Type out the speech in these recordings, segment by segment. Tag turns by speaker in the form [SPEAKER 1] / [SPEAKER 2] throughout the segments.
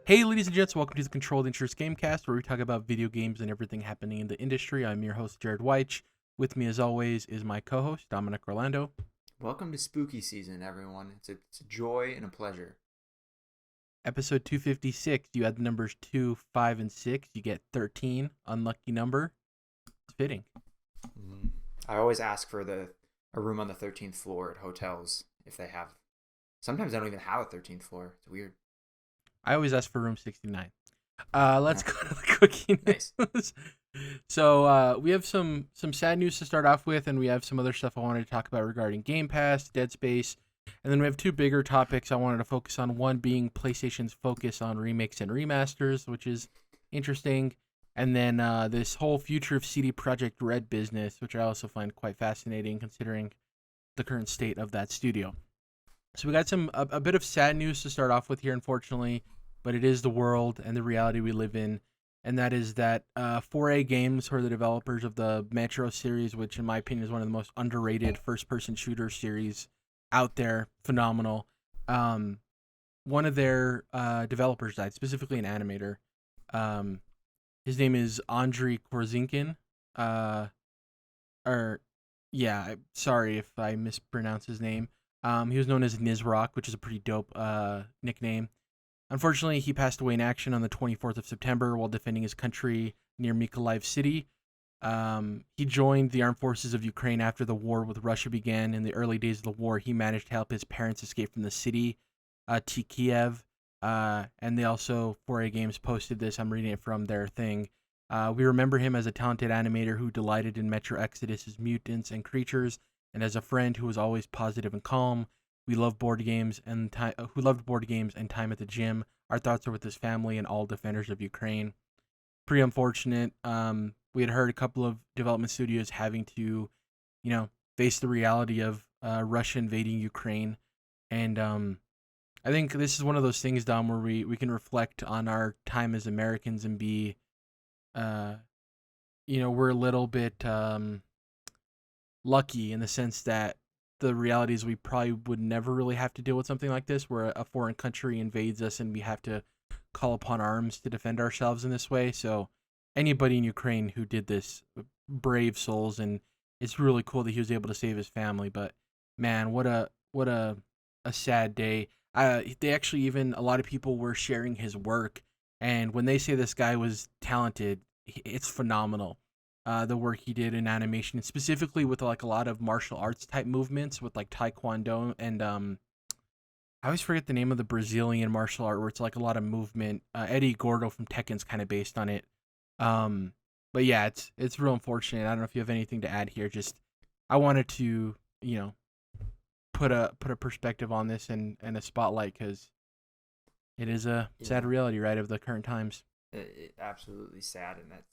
[SPEAKER 1] Hey, ladies and gents, welcome to the Controlled Interest Gamecast, where we talk about video games and everything happening in the industry. I'm your host, Jerrad Wyche. With me, as always, is my co-host, Dominic Orlando.
[SPEAKER 2] Welcome to spooky season, everyone. It's a joy and a pleasure.
[SPEAKER 1] Episode 256, you add the numbers 2, 5, and 6, you get 13. Unlucky number. It's fitting.
[SPEAKER 2] Mhm. I always ask for a room on the 13th floor at hotels if they have. Sometimes they don't even have a 13th floor. It's weird.
[SPEAKER 1] I always ask for room 69. Let's
[SPEAKER 2] Yeah.
[SPEAKER 1] go to the cookie
[SPEAKER 2] Nice.
[SPEAKER 1] news. We have some sad news to start off with, and we have some other stuff I wanted to talk about regarding Game Pass, Dead Space, and then we have two bigger topics I wanted to focus on. One being PlayStation's focus on remakes and remasters, which is interesting, and then this whole future of CD Projekt Red business, which I also find quite fascinating considering the current state of that studio. So we got a bit of sad news to start off with here, unfortunately, but it is the world and the reality we live in, and that is that 4A Games, who are the developers of the Metro series, which in my opinion is one of the most underrated first-person shooter series out there, phenomenal. Um, One of their developers died, specifically an animator. Um, his name is Andrei Korzinkin. Uh, or yeah, sorry if I mispronounce his name. He was known as Nizrock, which is a pretty dope nickname. Unfortunately, he passed away in action on the 24th of September while defending his country near Mykolaiv City. He joined the armed forces of Ukraine after the war with Russia began. In the early days of the war, he managed to help his parents escape from the city to Kiev. And they also, 4A Games posted this. I'm reading it from their thing. We remember him as a talented animator who delighted in Metro Exodus's mutants and creatures, and as a friend who was always positive and calm. We love board games and who loved board games and time at the gym. Our thoughts are with his family and all defenders of Ukraine. Pretty unfortunate. We had heard a couple of development studios having to, face the reality of Russia invading Ukraine, and I think this is one of those things, Dom, where we can reflect on our time as Americans and be, uh, we're a little bit lucky in the sense that the reality is we probably would never really have to deal with something like this, where a foreign country invades us and we have to call upon arms to defend ourselves in this way. So anybody in Ukraine who did this, brave souls, and it's really cool that he was able to save his family. But man, what a sad day. They actually, even a lot of people were sharing his work, and when they say this guy was talented, it's phenomenal. The work he did in animation, specifically with like a lot of martial arts type movements, with like taekwondo and I always forget the name of the Brazilian martial art where it's like a lot of movement. Eddie Gordo from Tekken's kind of based on it. Um, but yeah, it's real unfortunate. I don't know if you have anything to add here. Just I wanted to put a perspective on this and a spotlight because it is a sad
[SPEAKER 2] Yeah,
[SPEAKER 1] reality, right, of the current times.
[SPEAKER 2] absolutely sad, and that's.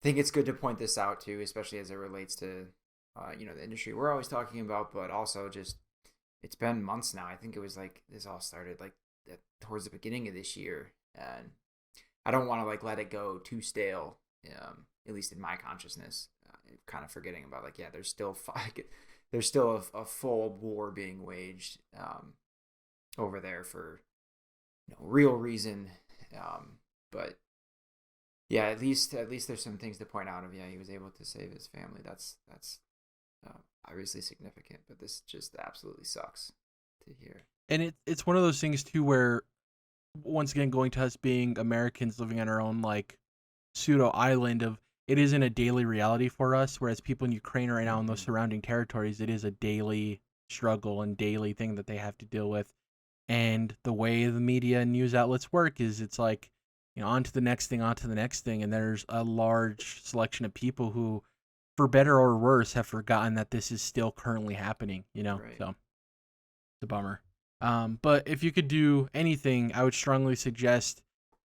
[SPEAKER 2] I think it's good to point this out too, especially as it relates to, the industry we're always talking about, but also just it's been months now. I think it was like this all started like towards the beginning of this year, and I don't want to like let it go too stale. At least in my consciousness, kind of forgetting about like there's still there's still a full war being waged over there for real reason. But yeah, at least there's some things to point out of he was able to save his family. That's obviously significant, but this just absolutely sucks to hear.
[SPEAKER 1] And it's one of those things too where once again going to us being Americans living on our own like pseudo island of it isn't a daily reality for us, whereas people in Ukraine right now in those
[SPEAKER 2] Mm-hmm.
[SPEAKER 1] surrounding territories, it is a daily struggle and daily thing that they have to deal with. And the way the media and news outlets work is it's like, on to the next thing, on to the next thing. And there's a large selection of people who, for better or worse, have forgotten that this is still currently happening.
[SPEAKER 2] Right.
[SPEAKER 1] So it's a bummer. But if you could do anything, I would strongly suggest,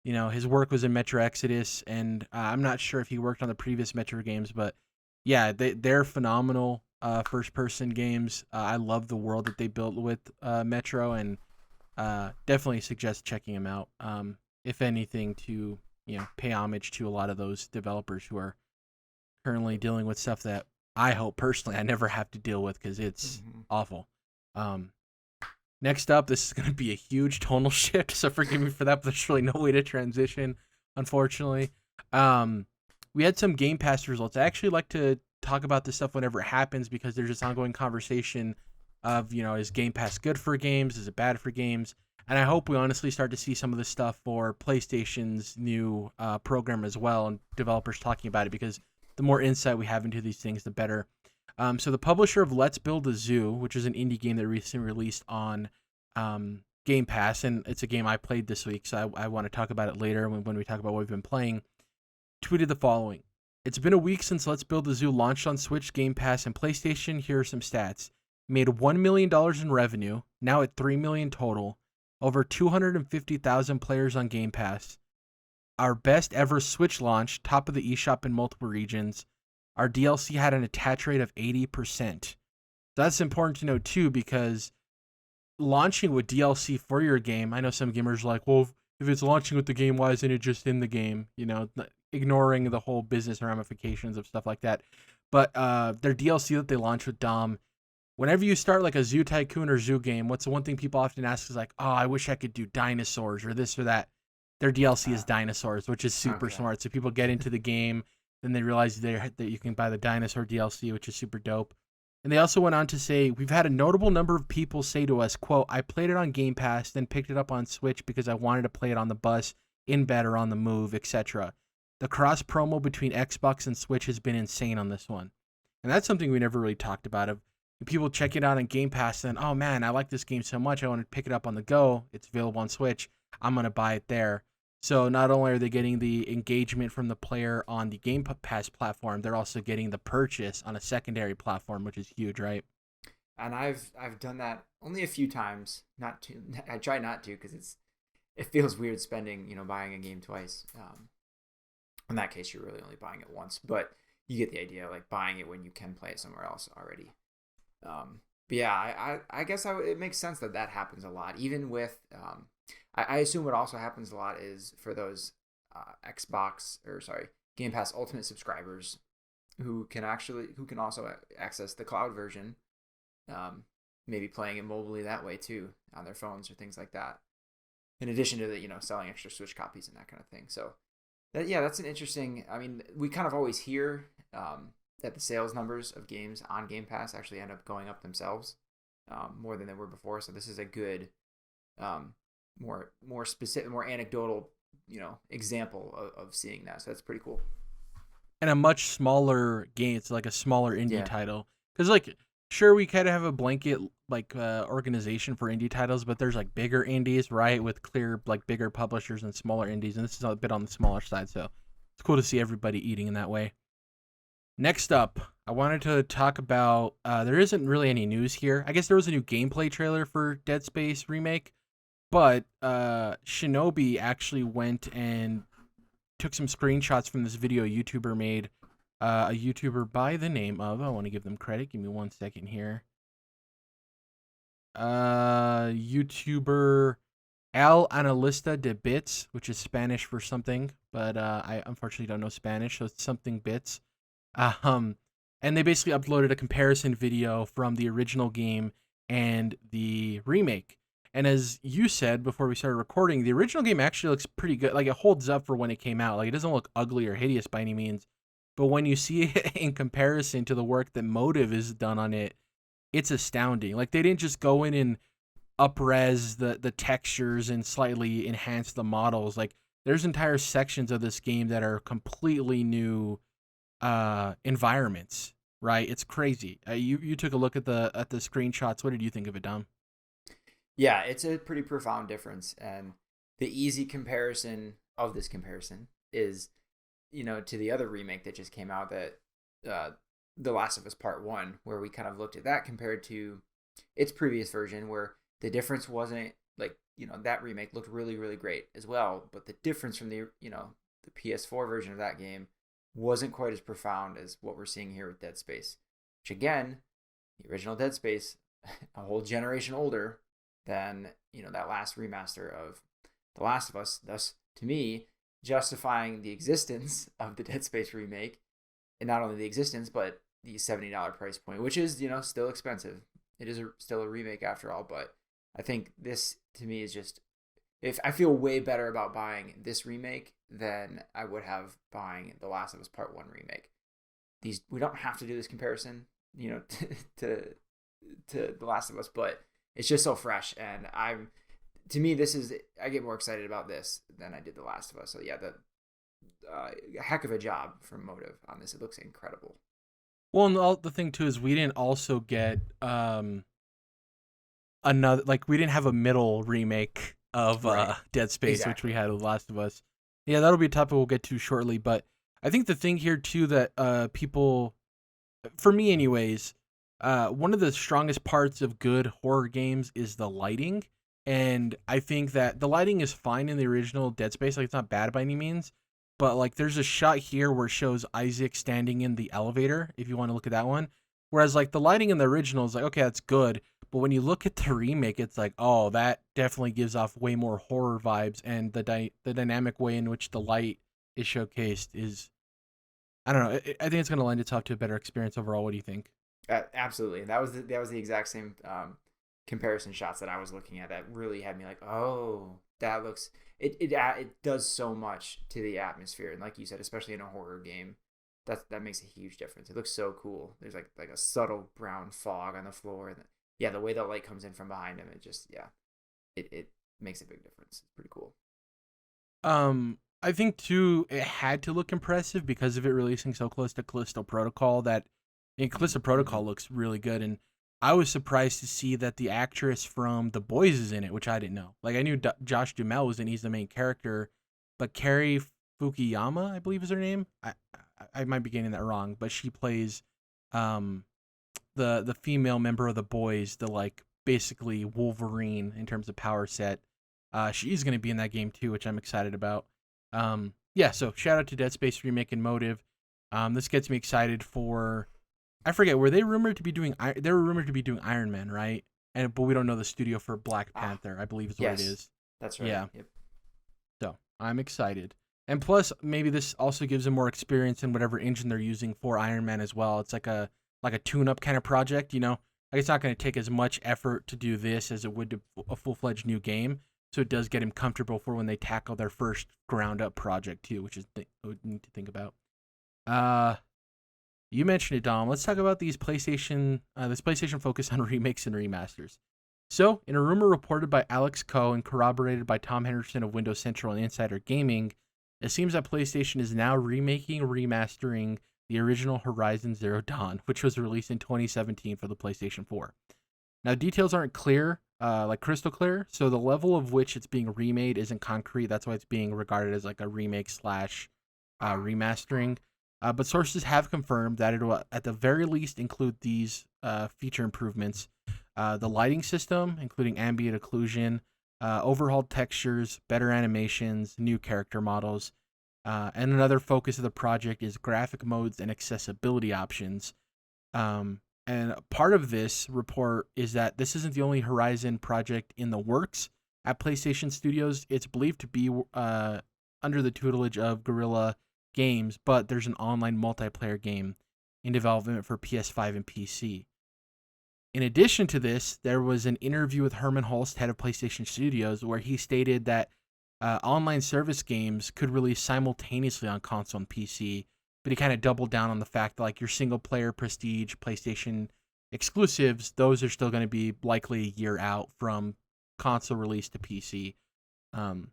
[SPEAKER 1] his work was in Metro Exodus, and I'm not sure if he worked on the previous Metro games, but yeah, they're phenomenal first person games. I love the world that they built with Metro, and definitely suggest checking them out. If anything, to pay homage to a lot of those developers who are currently dealing with stuff that I hope personally I never have to deal with because it's
[SPEAKER 2] Mm-hmm.
[SPEAKER 1] awful. Um, Next up, this is going to be a huge tonal shift, so forgive me for that, but there's really no way to transition, unfortunately. Um, we had some Game Pass results. I actually like to talk about this stuff whenever it happens because there's this ongoing conversation of, is Game Pass good for games? Is it bad for games? And I hope we honestly start to see some of this stuff for PlayStation's new program as well, and developers talking about it, because the more insight we have into these things, the better. So the publisher of Let's Build a Zoo, which is an indie game that recently released on Game Pass, and it's a game I played this week, so I want to talk about it later when we talk about what we've been playing, tweeted the following. It's been a week since Let's Build a Zoo launched on Switch, Game Pass, and PlayStation. Here are some stats. Made $1 million in revenue, now at $3 million total. Over 250,000 players on Game Pass. Our best ever Switch launch, top of the eShop in multiple regions. Our DLC had an attach rate of 80%. That's important to know too, because launching with DLC for your game, I know some gamers are like, well, if it's launching with the game, why isn't it just in the game? Ignoring the whole business ramifications of stuff like that. But their DLC that they launched with Dom, whenever you start like a Zoo Tycoon or Zoo game, what's the one thing people often ask is like, oh, I wish I could do dinosaurs or this or that. Their DLC is dinosaurs, which is super smart. So people get into the game, then they realize that you can buy the dinosaur DLC, which is super dope. And they also went on to say, we've had a notable number of people say to us, quote, I played it on Game Pass, then picked it up on Switch because I wanted to play it on the bus, in bed, or on the move, etc. The cross promo between Xbox and Switch has been insane on this one. And that's something we never really talked about. Of people check it out on Game Pass, and oh man, I like this game so much, I want to pick it up on the go. It's available on Switch. I'm going to buy it there. So not only are they getting the engagement from the player on the Game Pass platform, they're also getting the purchase on a secondary platform, which is huge, right?
[SPEAKER 2] And I've done that only a few times. Not to, I try not to, because it feels weird spending, buying a game twice. In that case, you're really only buying it once, but you get the idea, like buying it when you can play it somewhere else already. But yeah, I guess it makes sense that happens a lot, even with. I assume what also happens a lot is for those Game Pass Ultimate subscribers who can also access the cloud version, maybe playing it mobilely that way too on their phones or things like that. In addition to the selling extra Switch copies and that kind of thing. So that's an interesting. I mean, we kind of always hear that the sales numbers of games on Game Pass actually end up going up themselves more than they were before. So this is a good. More specific, more anecdotal, example of seeing that. So that's pretty cool.
[SPEAKER 1] And a much smaller game. It's like a smaller indie title. Because sure, we kind of have a blanket organization for indie titles, but there's like bigger indies, right, with clear bigger publishers and smaller indies, and this is a bit on the smaller side. So it's cool to see everybody eating in that way. Next up, I wanted to talk about. There isn't really any news here. I guess there was a new gameplay trailer for Dead Space Remake. But Shinobi actually went and took some screenshots from this video a YouTuber made. A YouTuber by the name of, I want to give them credit. Give me 1 second here. YouTuber Al Analista de Bits, which is Spanish for something, but I unfortunately don't know Spanish, so it's something bits. And they basically uploaded a comparison video from the original game and the remake. And as you said before we started recording, the original game actually looks pretty good. Like, it holds up for when it came out. Like, it doesn't look ugly or hideous by any means. But when you see it in comparison to the work that Motive has done on it, it's astounding. Like, they didn't just go in and up-res the textures and slightly enhance the models. Like, there's entire sections of this game that are completely new environments, right? It's crazy. You took a look at the screenshots. What did you think of it, Dom?
[SPEAKER 2] Yeah, it's a pretty profound difference, and the easy comparison of this comparison is, to the other remake that just came out, that The Last of Us Part 1, where we kind of looked at that compared to its previous version, where the difference wasn't that remake looked really, really great as well, but the difference from the PS4 version of that game wasn't quite as profound as what we're seeing here with Dead Space, which again, the original Dead Space, a whole generation older than that last remaster of The Last of Us, thus to me justifying the existence of the Dead Space remake, and not only the existence but the $70 price point, which is still expensive. It is still a remake after all, but I think this to me is just, if I feel way better about buying this remake than I would have buying The Last of Us Part 1 remake. We don't have to do this comparison, to The Last of Us, but it's just so fresh, and to me, I get more excited about this than I did The Last of Us. So yeah, the heck of a job from Motive on this. It looks incredible.
[SPEAKER 1] Well, and the thing too is we didn't also get another, like, we didn't have a middle remake of
[SPEAKER 2] Right.
[SPEAKER 1] Dead Space,
[SPEAKER 2] Exactly.
[SPEAKER 1] which we had with The Last of Us. Yeah, that'll be a topic we'll get to shortly. But I think the thing here too that people, for me anyways, one of the strongest parts of good horror games is the lighting. And I think that the lighting is fine in the original Dead Space. Like, it's not bad by any means. But, like, there's a shot here where it shows Isaac standing in the elevator, if you want to look at that one. Whereas, like, the lighting in the original is like, okay, that's good. But when you look at the remake, it's like, oh, that definitely gives off way more horror vibes. And the dynamic way in which the light is showcased is, I don't know. I think it's going to lend itself to a better experience overall. What do you think?
[SPEAKER 2] Absolutely. That was the exact same comparison shots that I was looking at that really had me like, oh, that looks, it does so much to the atmosphere, and like you said, especially in a horror game, that makes a huge difference. It looks so cool. There's like a subtle brown fog on the floor, and yeah, the way the light comes in from behind him, it just, yeah, it makes a big difference. It's pretty cool.
[SPEAKER 1] I think too it had to look impressive because of it releasing so close to Callisto Protocol. That, and Callisto
[SPEAKER 2] Mm-hmm.
[SPEAKER 1] Protocol looks really good, and I was surprised to see that the actress from The Boys is in it, which I didn't know. Like, I knew Josh Duhamel was in; he's the main character, but Carrie Fukuyama, I believe is her name. I might be getting that wrong, but she plays um the female member of The Boys, the, like, basically Wolverine in terms of power set. She's gonna be in that game too, which I'm excited about. Yeah, so shout out to Dead Space Remake and Motive. This gets me excited for. I forget, were they rumored to be doing? They were rumored to be doing Iron Man, right? But we don't know the studio for Black
[SPEAKER 2] Ah,
[SPEAKER 1] Panther. I believe is what it
[SPEAKER 2] yes,
[SPEAKER 1] is.
[SPEAKER 2] that's right.
[SPEAKER 1] Yeah,
[SPEAKER 2] Yep.
[SPEAKER 1] so I'm excited. And plus, maybe this also gives them more experience in whatever engine they're using for Iron Man as well. It's like a tune-up kind of project, you know. Like, it's not going to take as much effort to do this as it would to a full-fledged new game. So it does get him comfortable for when they tackle their first ground-up project too, which is need to think about. Uh, you mentioned it, Dom. Let's talk about this PlayStation focus on remakes and remasters. So, in a rumor reported by Alex Coe and corroborated by Tom Henderson of Windows Central and Insider Gaming, it seems that PlayStation is now remaking or remastering the original Horizon Zero Dawn, which was released in 2017 for the PlayStation 4. Now, details aren't clear, like crystal clear, so the level of which it's being remade isn't concrete. That's why it's being regarded as like a remake slash remastering. But sources have confirmed that it will, at the very least, include these feature improvements: the lighting system, including ambient occlusion, overhauled textures, better animations, new character models. And another focus of the project is graphic modes and accessibility options. And part of this report is that this isn't the only Horizon project in the works at PlayStation Studios. It's believed to be under the tutelage of Guerrilla Games, but there's an online multiplayer game in development for PS5 and PC. In addition to this, there was an interview with Herman Holst, head of PlayStation Studios, where he stated that online service games could release simultaneously on console and PC, but he kind of doubled down on the fact that, like, your single player prestige PlayStation exclusives, those are still going to be likely a year out from console release to PC. Um,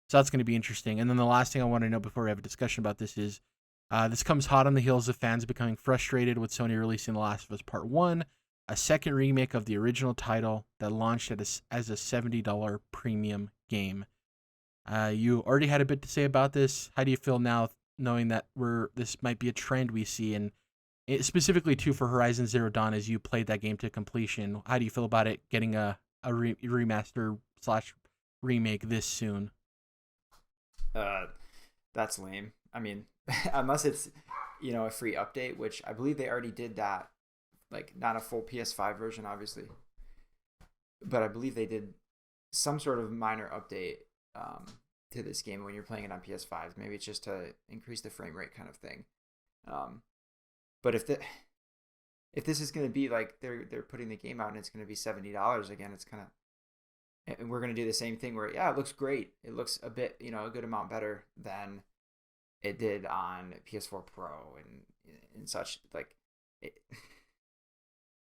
[SPEAKER 1] so that's going to be interesting. And then the last thing I want to know before we have a discussion about this is this comes hot on the heels of fans becoming frustrated with Sony releasing The Last of Us Part 1, a second remake of the original title that launched as a $70 premium game. You already had a bit to say about this. How do you feel now, knowing that this might be a trend we see, and specifically too for Horizon Zero Dawn, as you played that game to completion? How do you feel about it getting a remaster slash remake this soon?
[SPEAKER 2] Uh, that's lame. I mean, unless it's, a free update, which I believe they already did that. Like, not a full PS5 version, obviously, but I believe they did some sort of minor update um, to this game when you're playing it on PS5. Maybe it's just to increase the frame rate kind of thing. Um, but if this is going to be like they're putting the game out and it's going to be $70 again, it's kind of, and we're going to do the same thing where, yeah, it looks great. It looks a bit, a good amount better than it did on PS4 Pro and such. Like, it,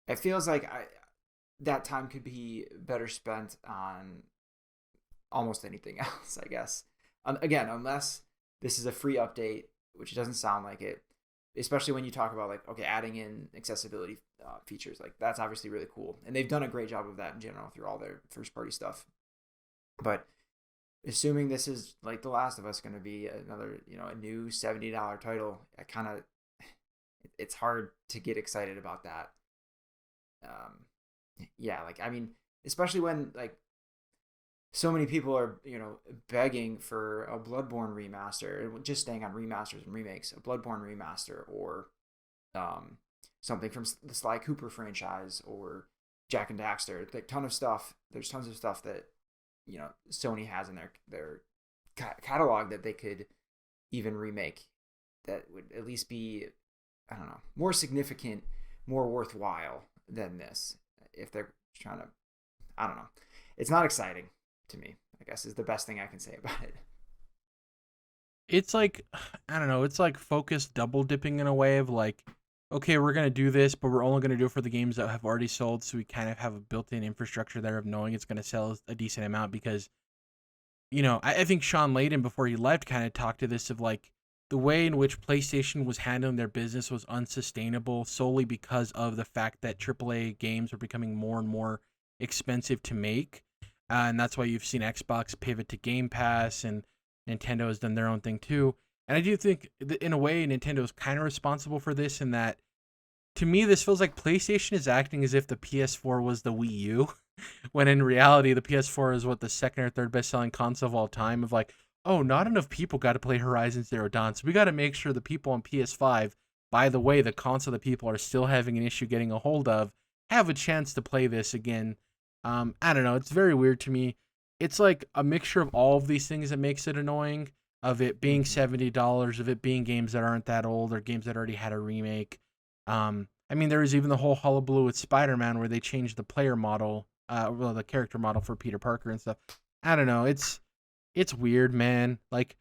[SPEAKER 2] it feels like that time could be better spent on almost anything else, I guess. Again, unless this is a free update, which it doesn't sound like it, especially when you talk about like, okay, adding in accessibility features. Like, that's obviously really cool. And they've done a great job of that in general through all their first party stuff. But assuming this is like The Last of Us going to be another, a new $70 title, it's hard to get excited about that. Yeah, like, I mean, especially when like so many people are, begging for a Bloodborne remaster, just staying on remasters and remakes, a Bloodborne remaster, or something from the Sly Cooper franchise, or Jack and Daxter. Like, ton of stuff. There's tons of stuff that, Sony has in their catalog that they could even remake that would at least be, I don't know, more significant, more worthwhile than this. If they're trying to, I don't know. It's not exciting to me, I guess, is the best thing I can say about it.
[SPEAKER 1] It's like, I don't know, it's like focused double dipping in a way of like, okay, we're going to do this, but we're only going to do it for the games that have already sold. So we kind of have a built-in infrastructure there of knowing it's going to sell a decent amount because, I think Sean Layden, before he left, kind of talked to this of like the way in which PlayStation was handling their business was unsustainable solely because of the fact that AAA games were becoming more and more expensive to make. And that's why you've seen Xbox pivot to Game Pass, and Nintendo has done their own thing too. And I do think, in a way, Nintendo is kind of responsible for this in that, to me, this feels like PlayStation is acting as if the PS4 was the Wii U, when in reality, the PS4 is the second or third best-selling console of all time. Of like, oh, not enough people got to play Horizon Zero Dawn, so we got to make sure the people on PS5, by the way, the console that people are still having an issue getting a hold of, have a chance to play this again. I don't know. It's very weird to me. It's like a mixture of all of these things that makes it annoying. Of it being $70, of it being games that aren't that old, or games that already had a remake. I mean, there was even the whole hullabaloo with Spider-Man where they changed the player model, the character model for Peter Parker and stuff. I don't know. It's weird, man. Like,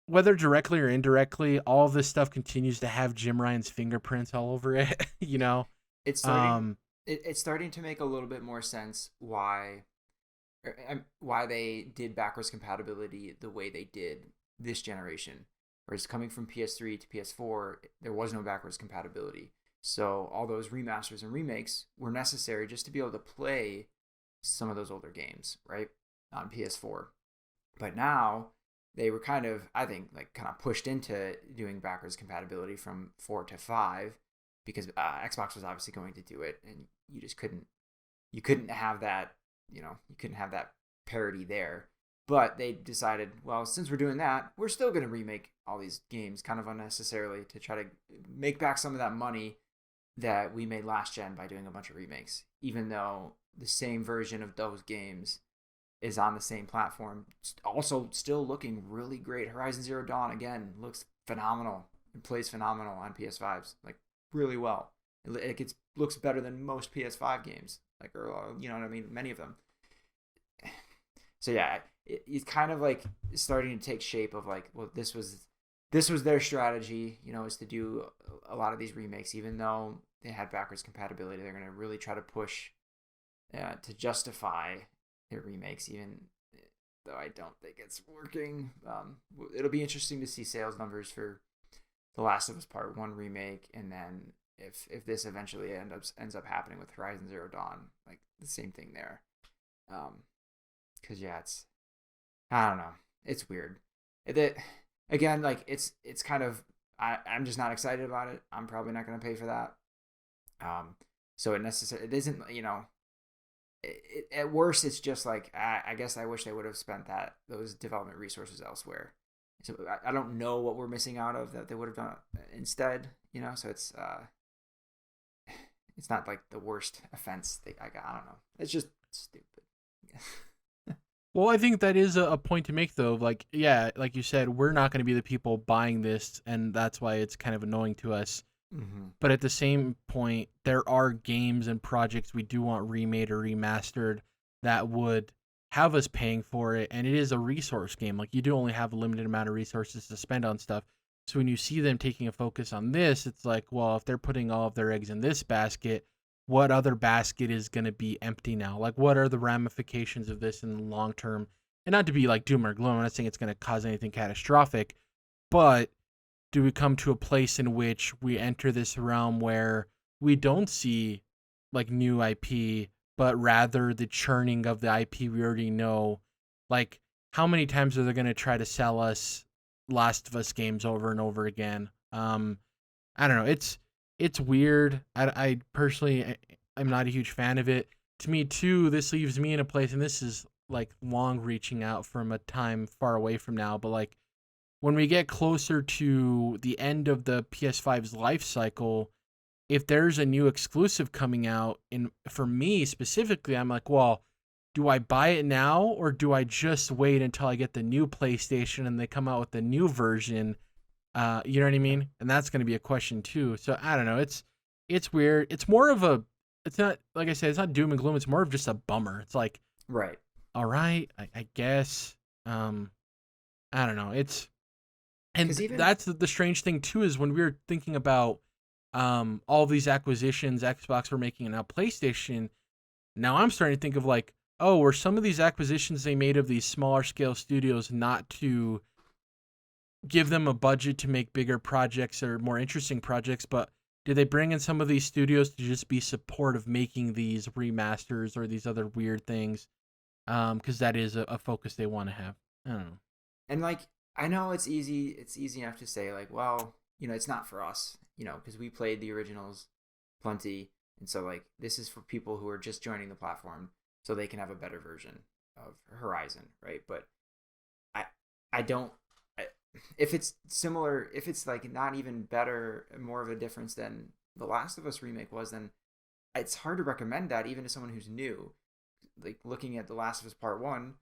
[SPEAKER 1] whether directly or indirectly, all of this stuff continues to have Jim Ryan's fingerprints all over it.
[SPEAKER 2] It's starting. It's starting to make a little bit more sense why they did backwards compatibility the way they did this generation. Whereas coming from PS3 to PS4, there was no backwards compatibility. So all those remasters and remakes were necessary just to be able to play some of those older games, right, on PS4. But now they were kind of, I think, like kind of pushed into doing backwards compatibility from 4 to 5 because Xbox was obviously going to do it, and you just couldn't have that, you couldn't have that parity there. But they decided, well, since we're doing that, we're still going to remake all these games kind of unnecessarily to try to make back some of that money that we made last gen by doing a bunch of remakes, even though the same version of those games is on the same platform. It's also still looking really great. Horizon Zero Dawn, again, looks phenomenal. It plays phenomenal on PS5s, like really well. It looks better than most PS5 games, like, or you know what I mean, many of them. So yeah, it's kind of like starting to take shape of like, well, this was their strategy, is to do a lot of these remakes, even though they had backwards compatibility. They're going to really try to push to justify their remakes, even though I don't think it's working. It'll be interesting to see sales numbers for The Last of Us Part 1 remake, and then if this eventually ends up happening with Horizon Zero Dawn, like the same thing there. Because yeah, I don't know, it's weird. Again, like it's kind of, I'm just not excited about it. I'm probably not going to pay for that. So it isn't, at worst, it's just like, I guess I wish they would have spent those development resources elsewhere. So I don't know what we're missing out of that they would have done instead, so it's not like the worst offense I don't know. It's just stupid.
[SPEAKER 1] Well, I think that is a point to make, though. Like, yeah, like you said, we're not going to be the people buying this, and that's why it's kind of annoying to us. Mm-hmm. But at the same point, there are games and projects we do want remade or remastered that would have us paying for it, and it is a resource game. Like, you do only have a limited amount of resources to spend on stuff. So when you see them taking a focus on this, it's like, well, if they're putting all of their eggs in this basket, what other basket is going to be empty now? Like, what are the ramifications of this in the long term? And not to be like doom or gloom, I'm not saying it's going to cause anything catastrophic, but do we come to a place in which we enter this realm where we don't see like new IP, but rather the churning of the IP we already know? Like, how many times are they going to try to sell us Last of Us games over and over again? I don't know. It's weird. I personally, I'm not a huge fan of it. To me, too, this leaves me in a place, and this is like long reaching out from a time far away from now, but like when we get closer to the end of the PS5's life cycle, if there's a new exclusive coming out, and for me specifically, I'm like, well, do I buy it now or do I just wait until I get the new PlayStation and they come out with the new version? You know what I mean? And that's going to be a question too. So I don't know. It's weird. It's more of a. It's not, like I said, it's not doom and gloom. It's more of just a bummer. It's like,
[SPEAKER 2] Right.
[SPEAKER 1] all right, I guess. I don't know. And that's the strange thing too, is when we were thinking about all these acquisitions Xbox were making and now PlayStation. Now I'm starting to think of like, oh, were some of these acquisitions they made of these smaller scale studios not to give them a budget to make bigger projects or more interesting projects, but did they bring in some of these studios to just be support of making these remasters or these other weird things? Because that is a focus they want to have. I don't know.
[SPEAKER 2] And like, I know it's easy enough to say like, well, it's not for us, because we played the originals plenty, and so like this is for people who are just joining the platform so they can have a better version of Horizon, right? But I don't. If it's similar, if it's like not even better, more of a difference than the Last of Us remake was, then it's hard to recommend that even to someone who's new. Like looking at the Last of Us Part 1,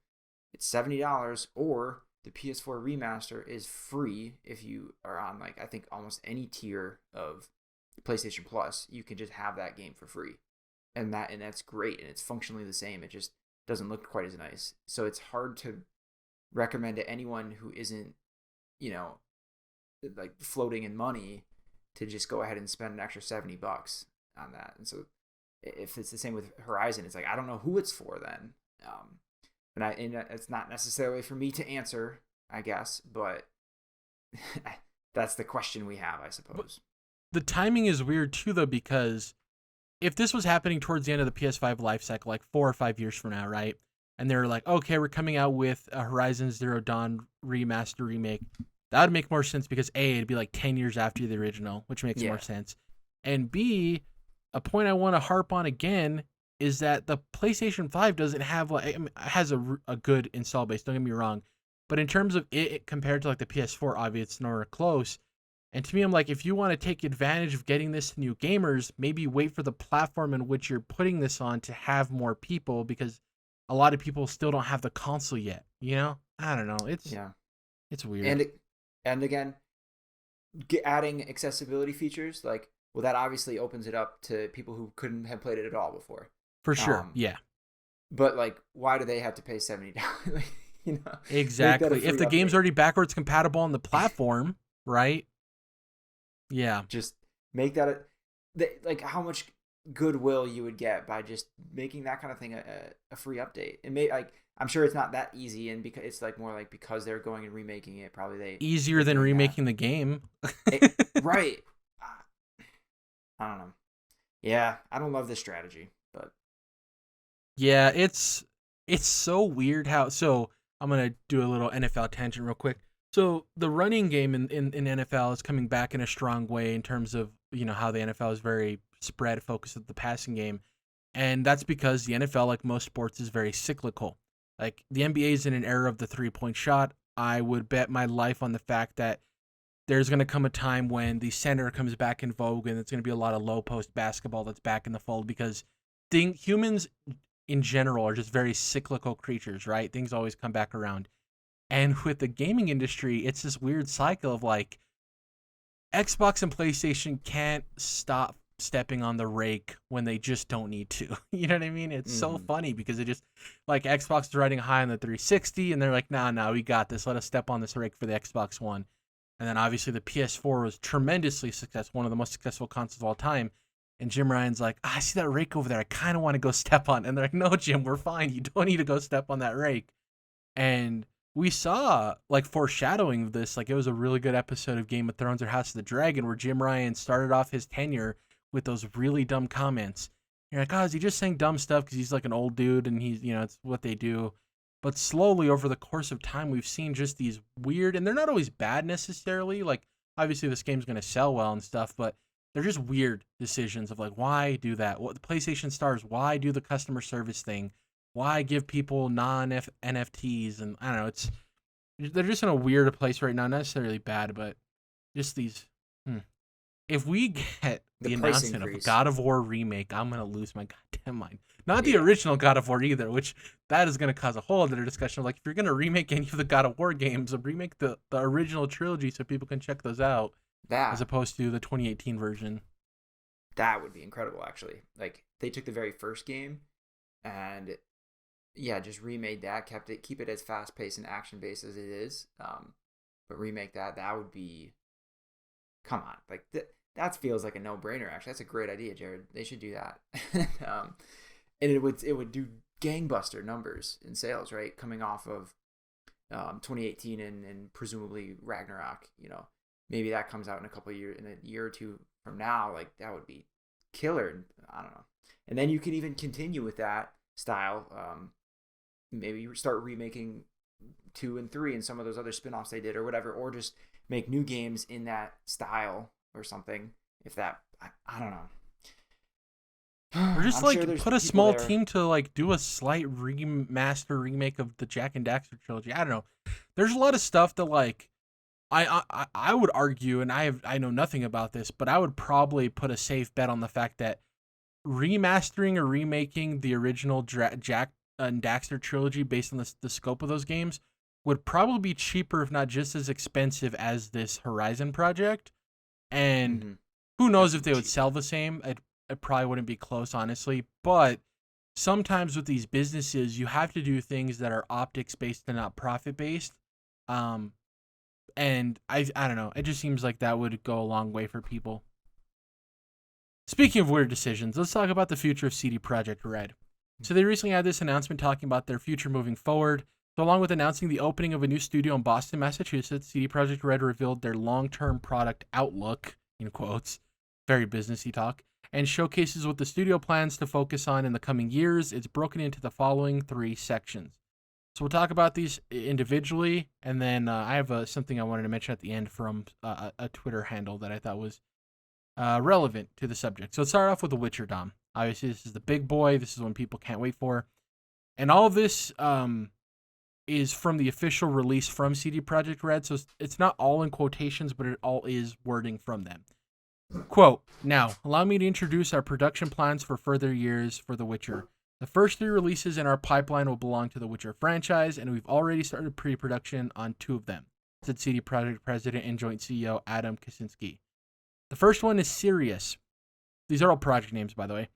[SPEAKER 2] it's $70, or the PS4 remaster is free if you are on like I think almost any tier of PlayStation Plus. You can just have that game for free, and that's great, and it's functionally the same. It just doesn't look quite as nice. So it's hard to recommend to anyone who isn't like floating in money to just go ahead and spend an extra $70 on that. And so if it's the same with Horizon, it's like I don't know who it's for then. And it's not necessarily for me to answer, I guess, but that's the question we have, I suppose.
[SPEAKER 1] The timing is weird too, though, because if this was happening towards the end of the PS5 life cycle, like 4 or 5 years from now, right? And they're like, okay, we're coming out with a Horizon Zero Dawn remaster remake. That would make more sense because A, it'd be like 10 years after the original, which makes more sense. And B, a point I want to harp on again is that the PlayStation 5 doesn't have like, it has a good install base, don't get me wrong. But in terms of it compared to like the PS4, obviously it's nowhere close. And to me, I'm like, if you want to take advantage of getting this to new gamers, maybe wait for the platform in which you're putting this on to have more people, because a lot of people still don't have the console yet. I don't know. It's weird.
[SPEAKER 2] And again, adding accessibility features, like, well, that obviously opens it up to people who couldn't have played it at all before.
[SPEAKER 1] For sure, yeah.
[SPEAKER 2] But like, why do they have to pay $70?
[SPEAKER 1] Exactly. If the game's already backwards compatible on the platform, right? Yeah.
[SPEAKER 2] Just make that like how much goodwill you would get by just making that kind of thing a free update. And like, I'm sure it's not that easy, and because it's like more like because they're going and remaking it, probably
[SPEAKER 1] easier than remaking the game.
[SPEAKER 2] Right. I don't know. Yeah, I don't love this strategy, but
[SPEAKER 1] yeah, it's so weird how. So I'm gonna do a little NFL tangent real quick. So the running game in NFL is coming back in a strong way in terms of how the NFL is very spread focused of the passing game, and that's because the NFL, like most sports, is very cyclical. Like the NBA is in an era of the 3-point shot. I would bet my life on the fact that there's going to come a time when the center comes back in vogue, and it's going to be a lot of low post basketball that's back in the fold, because humans in general are just very cyclical creatures, right? Things always come back around. And with the gaming industry, it's this weird cycle of like Xbox and PlayStation can't stop stepping on the rake when they just don't need to. You know what I mean? It's so funny because it just, like, Xbox is riding high on the 360 and they're like, nah, we got this. Let us step on this rake for the Xbox One. And then obviously the PS4 was tremendously successful, one of the most successful consoles of all time. And Jim Ryan's like, I see that rake over there. I kind of want to go step on it. And they're like, no, Jim, we're fine. You don't need to go step on that rake. And we saw, like, foreshadowing of this. Like, it was a really good episode of Game of Thrones or House of the Dragon where Jim Ryan started off his tenure with those really dumb comments. You're like, oh, is he just saying dumb stuff because he's like an old dude and he's, it's what they do. But slowly over the course of time, we've seen just these weird, and they're not always bad necessarily. Like, obviously this game's going to sell well and stuff, but they're just weird decisions of like, why do that? What the PlayStation stars, why do the customer service thing? Why give people non-NFTs? And I don't know, they're just in a weird place right now. Not necessarily bad, but just these. If we get the announcement of a God of War remake, I'm going to lose my goddamn mind. Not the original God of War either, which that is going to cause a whole other discussion. Like, if you're going to remake any of the God of War games, remake the original trilogy so people can check those out, as opposed to the 2018 version.
[SPEAKER 2] That would be incredible, actually. Like, they took the very first game and, just remade that, keep it as fast-paced and action-based as it is, but remake that. That would be, come on, like, that feels like a no-brainer, actually. That's a great idea, Jerrad. They should do that. And it would do gangbuster numbers in sales, right? Coming off of 2018 and presumably Ragnarok, maybe that comes out in a year or two from now. Like, that would be killer. I don't know. And then you could even continue with that style. Maybe you start remaking 2 and 3 and some of those other spin-offs they did or whatever, or just make new games in that style or something. If that, I don't know.
[SPEAKER 1] Or just put a small team to do a slight remaster remake of the Jak and Daxter trilogy. I don't know. There's a lot of stuff that I would argue, and I know nothing about this, but I would probably put a safe bet on the fact that remastering or remaking the original Jak and Daxter trilogy based on the scope of those games would probably be cheaper, if not just as expensive as this Horizon project. And who knows if they would sell the same. It probably wouldn't be close, honestly. But sometimes with these businesses, you have to do things that are optics based and not profit based. And I don't know. It just seems like that would go a long way for people. Speaking of weird decisions, let's talk about the future of CD Projekt Red. So they recently had this announcement talking about their future moving forward. So along with announcing the opening of a new studio in Boston, Massachusetts, CD Projekt Red revealed their long-term product outlook, in quotes, very businessy talk, and showcases what the studio plans to focus on in the coming years. It's broken into the following 3 sections. So we'll talk about these individually, and then I have something I wanted to mention at the end from a Twitter handle that I thought was relevant to the subject. So let's start off with The Witcher, Dom. Obviously, this is the big boy. This is one people can't wait for. And all of this is from the official release from CD Projekt Red, so it's not all in quotations, but it all is wording from them. Quote, now, allow me to introduce our production plans for further years for The Witcher. The first 3 releases in our pipeline will belong to the Witcher franchise, and we've already started pre-production on 2 of them, said CD Projekt President and Joint CEO Adam Kaczynski. The first one is Sirius. These are all project names, by the way.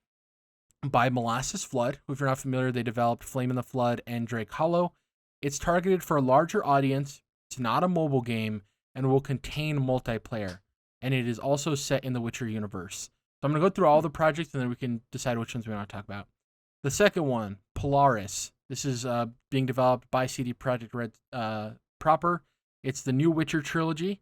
[SPEAKER 1] By Molasses Flood, who, if you're not familiar, they developed Flame in the Flood and Drake Hollow. It's targeted for a larger audience. It's not a mobile game and will contain multiplayer. And it is also set in the Witcher universe. So I'm going to go through all the projects and then we can decide which ones we want to talk about. The second one, Polaris. This is being developed by CD Projekt Red proper. It's the new Witcher trilogy.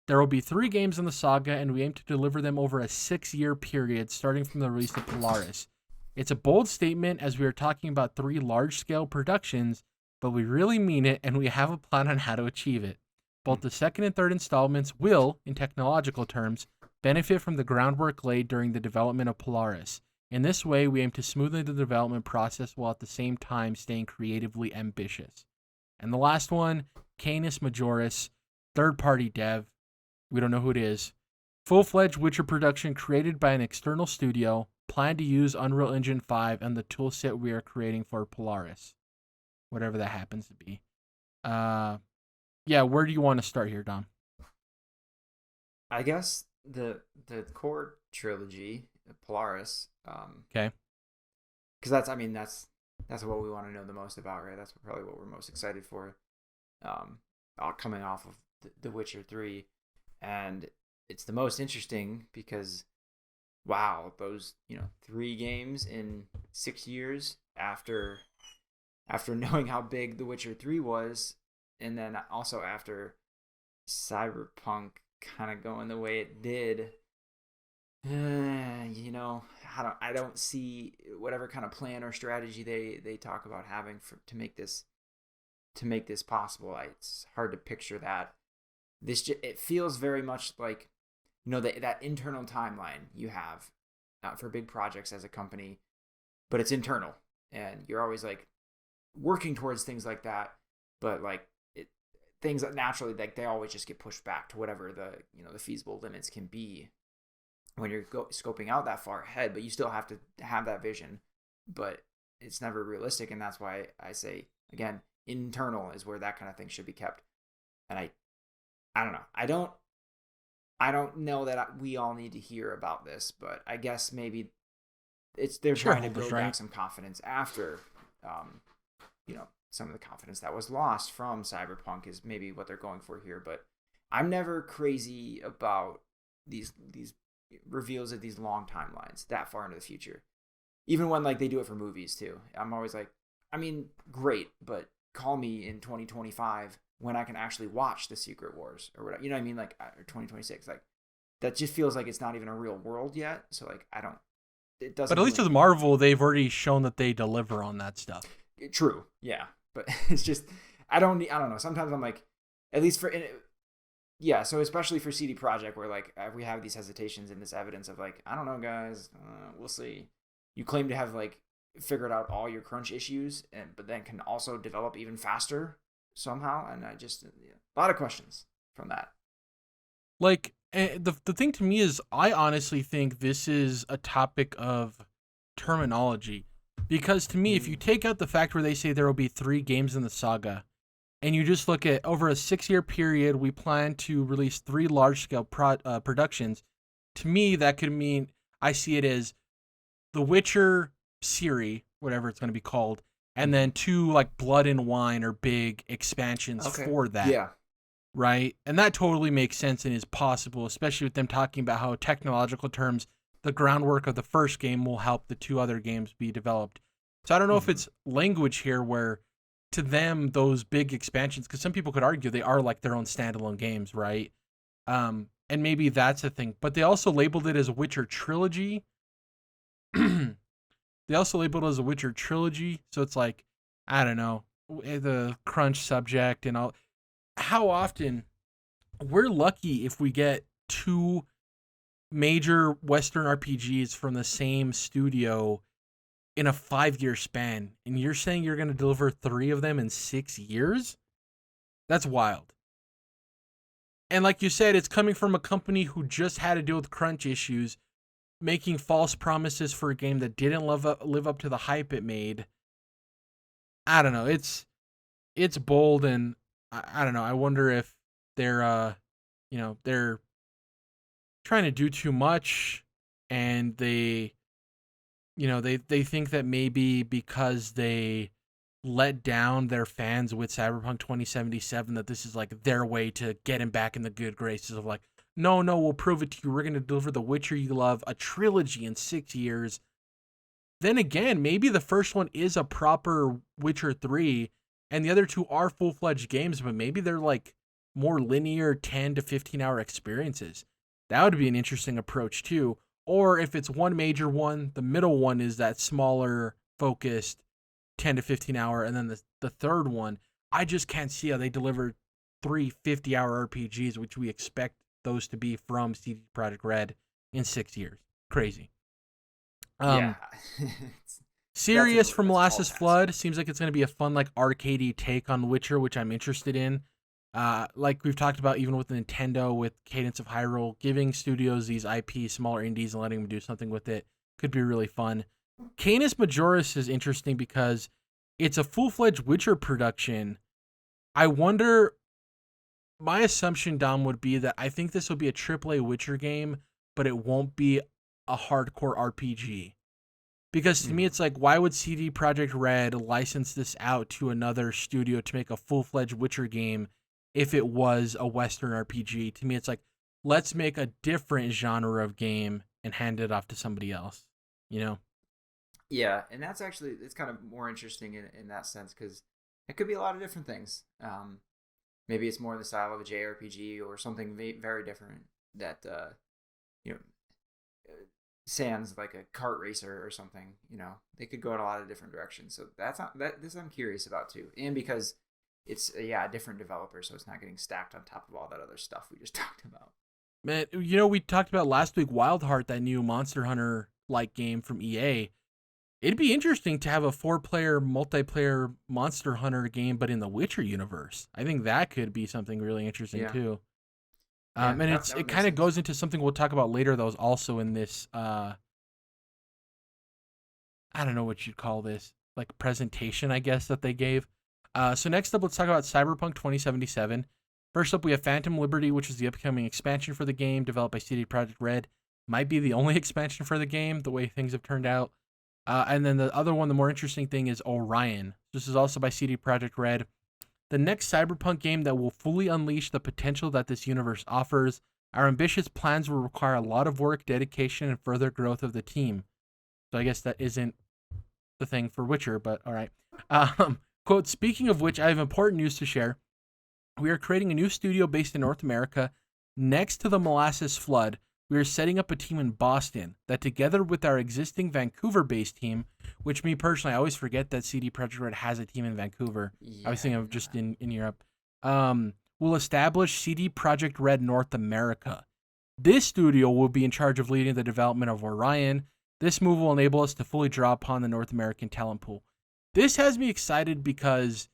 [SPEAKER 1] There will be 3 games in the saga, and we aim to deliver them over a 6-year period, starting from the release of Polaris. It's a bold statement as we are talking about 3 large-scale productions, but we really mean it, and we have a plan on how to achieve it. Both the second and third installments will, in technological terms, benefit from the groundwork laid during the development of Polaris. In this way, we aim to smoothen the development process while at the same time staying creatively ambitious. And the last one, Canis Majoris, third-party dev. We don't know who it is. Full-fledged Witcher production created by an external studio, plan to use Unreal Engine 5 and the toolset we are creating for Polaris. Whatever that happens to be. Where do you want to start here, Dom?
[SPEAKER 2] I guess the core trilogy, Polaris.
[SPEAKER 1] Okay.
[SPEAKER 2] Because that's what we want to know the most about, right? That's probably what we're most excited for. Coming off of The Witcher 3, and it's the most interesting because, wow, those 3 games in 6 years after knowing how big The Witcher 3 was, and then also after Cyberpunk kind of going the way it did. I don't see whatever kind of plan or strategy they talk about having to make this possible. It's hard to picture that. It feels very much like that internal timeline you have for big projects as a company, but it's internal, and you're always like working towards things like that, but like things that naturally, like, they always just get pushed back to whatever the feasible limits can be when you're scoping out that far ahead. But you still have to have that vision, but it's never realistic, and that's why I say, again, internal is where that kind of thing should be kept. And I don't know. I don't know that we all need to hear about this, but I guess maybe they're trying to build back some confidence after some of the confidence that was lost from Cyberpunk is maybe what they're going for here. But I'm never crazy about these reveals of these long timelines that far into the future. Even when like they do it for movies too. I'm always like, great, but call me in 2025 when I can actually watch the Secret Wars or whatever. You know what I mean? Like, or 2026. Like, that just feels like it's not even a real world yet. So like, it doesn't.
[SPEAKER 1] But at least with Marvel, they've already shown that they deliver on that stuff.
[SPEAKER 2] True. Yeah. But it's just, I don't know. Sometimes I'm like, at least so especially for CD Projekt, where like we have these hesitations and this evidence of like, I don't know, guys, we'll see. You claim to have like figured out all your crunch issues, but then can also develop even faster somehow. And I just, a lot of questions from that.
[SPEAKER 1] Like, the thing to me is, I honestly think this is a topic of terminology. Because to me, if you take out the fact where they say there will be 3 games in the saga, and you just look at over a 6-year period, we plan to release 3 large-scale productions, to me, that could mean, I see it as The Witcher series, whatever it's going to be called, and then 2 like Blood and Wine or big expansions for that.
[SPEAKER 2] Yeah.
[SPEAKER 1] Right? And that totally makes sense and is possible, especially with them talking about how technological terms, the groundwork of the first game will help the 2 other games be developed. So I don't know if it's language here where to them those big expansions, because some people could argue they are like their own standalone games, right? And maybe that's a thing. But they also labeled it as a Witcher trilogy. So it's like, I don't know, the crunch subject and all. How often we're lucky if we get 2 major Western RPGs from the same studio in a 5-year span, and you're saying you're going to deliver 3 of them in 6 years? That's wild. And like you said, it's coming from a company who just had to deal with crunch issues, making false promises for a game that didn't live up to the hype it made. I don't know. It's bold, and I don't know. I wonder if they're they're trying to do too much, and they think that maybe because they let down their fans with Cyberpunk 2077 that this is like their way to get him back in the good graces of like, no, we'll prove it to you. We're going to deliver The Witcher you love, a trilogy in 6 years. Then again, maybe the first one is a proper Witcher 3 and the other 2 are full-fledged games, but maybe they're like more linear 10 to 15 hour experiences. That would be an interesting approach too. Or if it's one major one, the middle one is that smaller, focused 10 to 15 hour, and then the third one, I just can't see how they deliver 3 50-hour RPGs, which we expect those to be from CD Projekt Red in 6 years. Crazy.
[SPEAKER 2] Yeah.
[SPEAKER 1] Sirius from Molasses Flood seems like it's going to be a fun, like, arcadey take on Witcher, which I'm interested in. Like we've talked about, even with Nintendo, with Cadence of Hyrule, giving studios these IP, smaller indies, and letting them do something with it could be really fun. Canis Majoris is interesting because it's a full-fledged Witcher production. I wonder, my assumption, Dom, would be that I think this will be a AAA Witcher game, but it won't be a hardcore RPG. Because to me, it's like, why would CD Projekt Red license this out to another studio to make a full-fledged Witcher game if it was a Western RPG? To me, it's like, let's make a different genre of game and hand it off to somebody else, you know?
[SPEAKER 2] Yeah, and that's actually, it's kind of more interesting in that sense, because it could be a lot of different things. Maybe it's more in the style of a JRPG or something very different that, you know, sans like a kart racer or something. You know, they could go in a lot of different directions. So this I'm curious about too, and because it's a different developer, so it's not getting stacked on top of all that other stuff we just talked about.
[SPEAKER 1] Man, you know, we talked about last week Wild Heart, that new Monster Hunter like game from EA. It'd be interesting to have a 4-player multiplayer Monster Hunter game, but in the Witcher universe. I think that could be something really interesting too. And it kind of goes into something we'll talk about later, though, is also in this, I don't know what you'd call this, like presentation, I guess, that they gave. So next up, let's talk about Cyberpunk 2077. First up, we have Phantom Liberty, which is the upcoming expansion for the game, developed by CD Projekt Red. Might be the only expansion for the game, the way things have turned out. And then the other one, the more interesting thing, is Orion. This is also by CD Projekt Red. The next Cyberpunk game that will fully unleash the potential that this universe offers. Our ambitious plans will require a lot of work, dedication, and further growth of the team. So I guess that isn't the thing for Witcher, but all right. Quote, speaking of which, I have important news to share. We are creating a new studio based in North America. Next to the Molasses Flood, we are setting up a team in Boston that, together with our existing Vancouver-based team, which me personally, I always forget that CD Projekt Red has a team in Vancouver. I was thinking of just in Europe. Will establish CD Projekt Red North America. This studio will be in charge of leading the development of Orion. This move will enable us to fully draw upon the North American talent pool. This has me excited because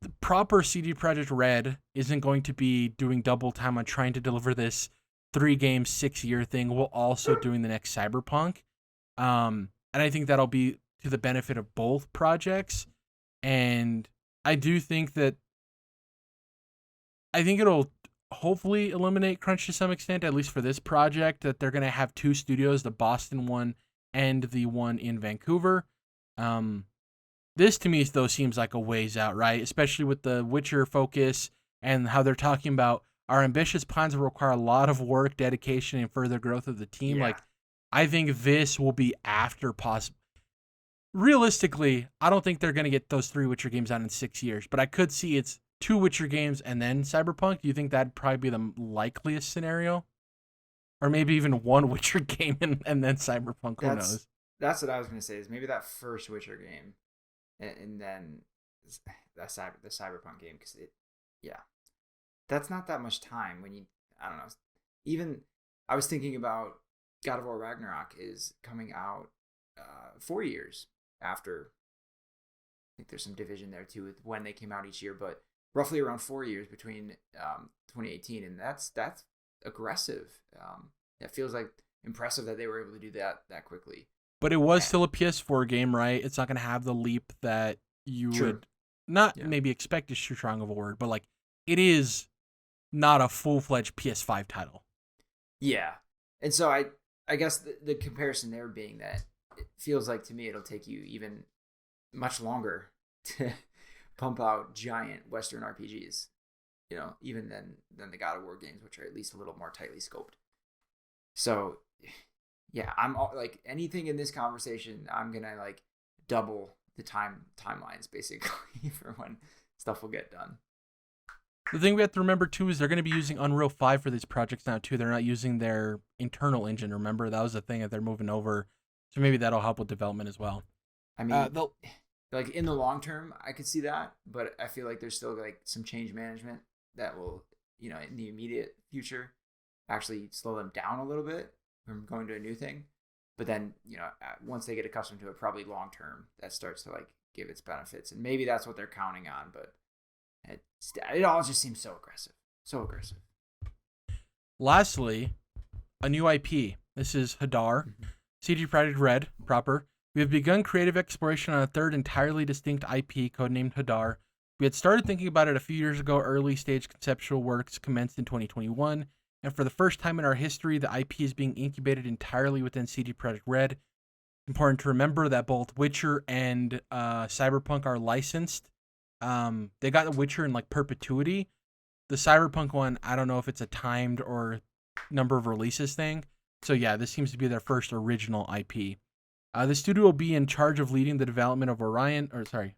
[SPEAKER 1] the proper CD Projekt Red isn't going to be doing double time on trying to deliver this 3-game, 6-year thing while also doing the next Cyberpunk. And I think that'll be to the benefit of both projects. And I do think that it'll hopefully eliminate crunch to some extent, at least for this project, that they're going to have 2 studios, the Boston one and the one in Vancouver. This to me, though, seems like a ways out, right? Especially with the Witcher focus and how they're talking about our ambitious plans will require a lot of work, dedication, and further growth of the team.
[SPEAKER 2] Yeah.
[SPEAKER 1] Like, I think this will be after possible. Realistically, I don't think they're going to get those 3 Witcher games out in 6 years, but I could see it's 2 Witcher games and then Cyberpunk. Do you think that'd probably be the likeliest scenario? Or maybe even 1 Witcher game and then Cyberpunk, who knows?
[SPEAKER 2] That's what I was going to say, is maybe that first Witcher game and then the Cyberpunk game, because that's not that much time when you, I don't know, even I was thinking about God of War Ragnarok is coming out 4 years after. I think there's some division there too with when they came out each year, but roughly around 4 years between 2018, and that's aggressive. It feels like impressive that they were able to do that quickly.
[SPEAKER 1] But it was still a PS4 game, right? It's not going to have the leap that you would not maybe expect is too strong of a word, but like it is not a full-fledged PS5 title.
[SPEAKER 2] Yeah. And so I guess the comparison there being that it feels like to me it'll take you even much longer to pump out giant Western RPGs, you know, even than the God of War games, which are at least a little more tightly scoped. So yeah, I'm like anything in this conversation, I'm gonna like double the timelines basically for when stuff will get done.
[SPEAKER 1] The thing we have to remember too is they're going to be using Unreal 5 for these projects now too. They're not using their internal engine. Remember, that was the thing that they're moving over, so maybe that'll help with development as well.
[SPEAKER 2] I mean, like in the long term, I could see that, but I feel like there's still like some change management that will, you know, in the immediate future, actually slow them down a little bit from going to a new thing. But then, you know, once they get accustomed to it, probably long term, that starts to like give its benefits, and maybe that's what they're counting on. But it all just seems so aggressive.
[SPEAKER 1] Lastly, a new IP. This is Hadar, CD Projekt Red proper. We have begun creative exploration on a third entirely distinct IP codenamed Hadar. We had started thinking about it a few years ago. Early stage conceptual works commenced in 2021. And for the first time in our history, the IP is being incubated entirely within CD Projekt Red. Important to remember that both Witcher and Cyberpunk are licensed. They got The Witcher in like perpetuity. The Cyberpunk one, I don't know if it's a timed or number of releases thing. So yeah, this seems to be their first original IP. The studio will be in charge of leading the development of Orion. Or sorry,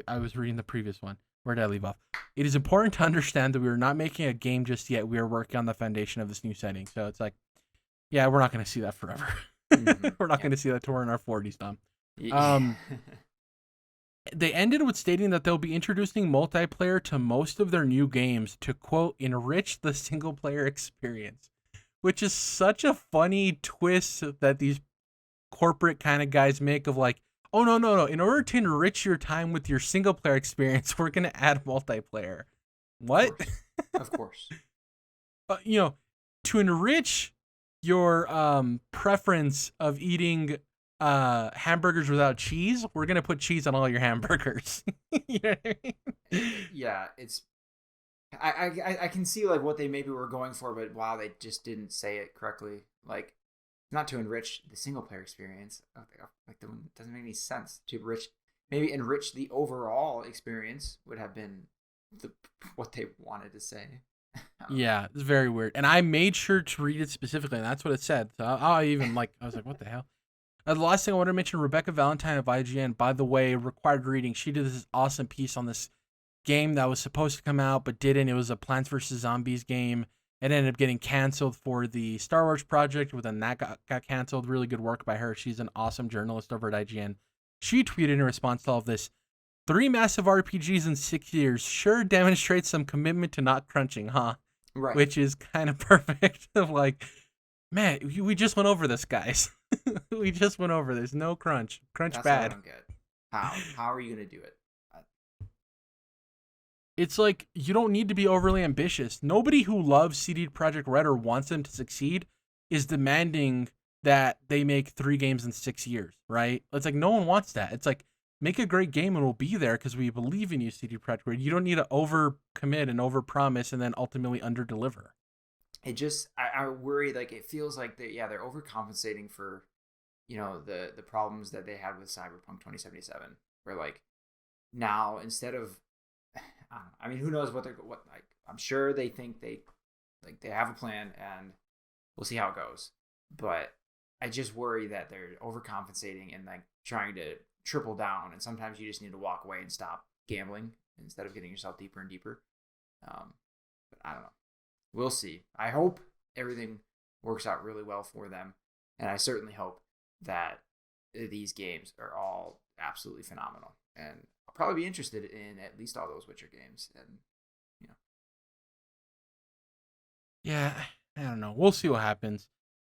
[SPEAKER 1] I was reading the previous one. Where did I leave off? It is important to understand that we are not making a game just yet. We are working on the foundation of this new setting. So it's like, yeah, we're not going to see that forever. We're not going to see that till we're in our 40s, Tom. They ended with stating that they'll be introducing multiplayer to most of their new games to, quote, enrich the single-player experience, which is such a funny twist that these corporate kind of guys make of like, oh, no. In order to enrich your time with your single-player experience, we're going to add multiplayer. What?
[SPEAKER 2] Of course.
[SPEAKER 1] To enrich your preference of eating hamburgers without cheese, we're gonna put cheese on all your hamburgers. You know what I mean?
[SPEAKER 2] Yeah, it's I can see like what they maybe were going for, but wow, they just didn't say it correctly. Like, not to enrich the single player experience. Like, it doesn't make any sense to enrich the overall experience would have been what they wanted to say.
[SPEAKER 1] Yeah, it's very weird, and I made sure to read it specifically, and that's what it said. So I was like, what the hell? The last thing I want to mention, Rebecca Valentine of IGN, by the way, required reading. She did this awesome piece on this game that was supposed to come out but didn't. It was a Plants vs. Zombies game. It ended up getting canceled for the Star Wars project, but then that got canceled. Really good work by her. She's an awesome journalist over at IGN. She tweeted in response to all of this, 3 massive RPGs in 6 years sure demonstrates some commitment to not crunching, huh?
[SPEAKER 2] Right.
[SPEAKER 1] Which is kind of perfect. Of like, man, we just went over this, guys. We just went over this. No crunch. That's bad.
[SPEAKER 2] What I don't get. How are you going to do it?
[SPEAKER 1] It's like, you don't need to be overly ambitious. Nobody who loves CD Projekt Red or wants them to succeed is demanding that they make 3 games in 6 years, right? It's like, no one wants that. It's like, make a great game and we'll be there because we believe in you, CD Projekt Red. You don't need to overcommit and overpromise and then ultimately underdeliver.
[SPEAKER 2] It just, I worry, like, it feels like they're overcompensating for, the problems that they had with Cyberpunk 2077, where like now instead of, I mean, who knows what I'm sure they think they have a plan and we'll see how it goes. But I just worry that they're overcompensating and like trying to triple down. And sometimes you just need to walk away and stop gambling instead of getting yourself deeper and deeper. But I don't know. We'll see. I hope everything works out really well for them. And I certainly hope that these games are all absolutely phenomenal. And I'll probably be interested in at least all those Witcher games. And,
[SPEAKER 1] Yeah, I don't know. We'll see what happens.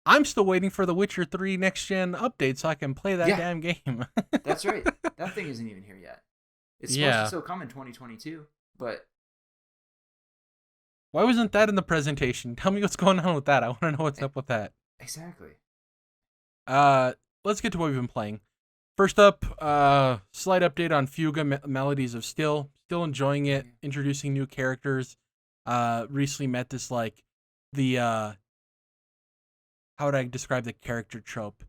[SPEAKER 1] I'm still waiting for the Witcher 3 next-gen update so I can play that damn game.
[SPEAKER 2] That's right. That thing isn't even here yet. It's supposed to still come in 2022, but...
[SPEAKER 1] Why wasn't that in the presentation? Tell me what's going on with that. I want to know what's up with that.
[SPEAKER 2] Exactly.
[SPEAKER 1] Let's get to what we've been playing. First up, slight update on Fuga Melodies of Still. Still enjoying it. Introducing new characters. Recently met this how would I describe the character trope?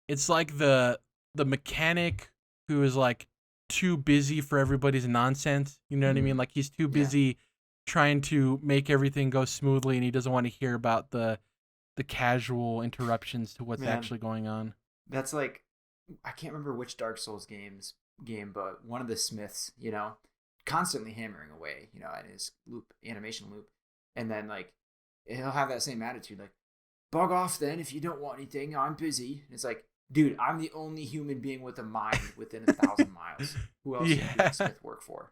[SPEAKER 1] It's like the mechanic who is like too busy for everybody's nonsense. You know what I mean? Like he's too busy trying to make everything go smoothly, and he doesn't want to hear about the casual interruptions to what's actually going on.
[SPEAKER 2] That's like, I can't remember which Dark Souls game, but one of the Smiths, constantly hammering away, in his animation loop, and then like he'll have that same attitude, like, bug off then if you don't want anything. I'm busy. And it's like, dude, I'm the only human being with a mind within 1,000 miles. Who else is doing Smith work for?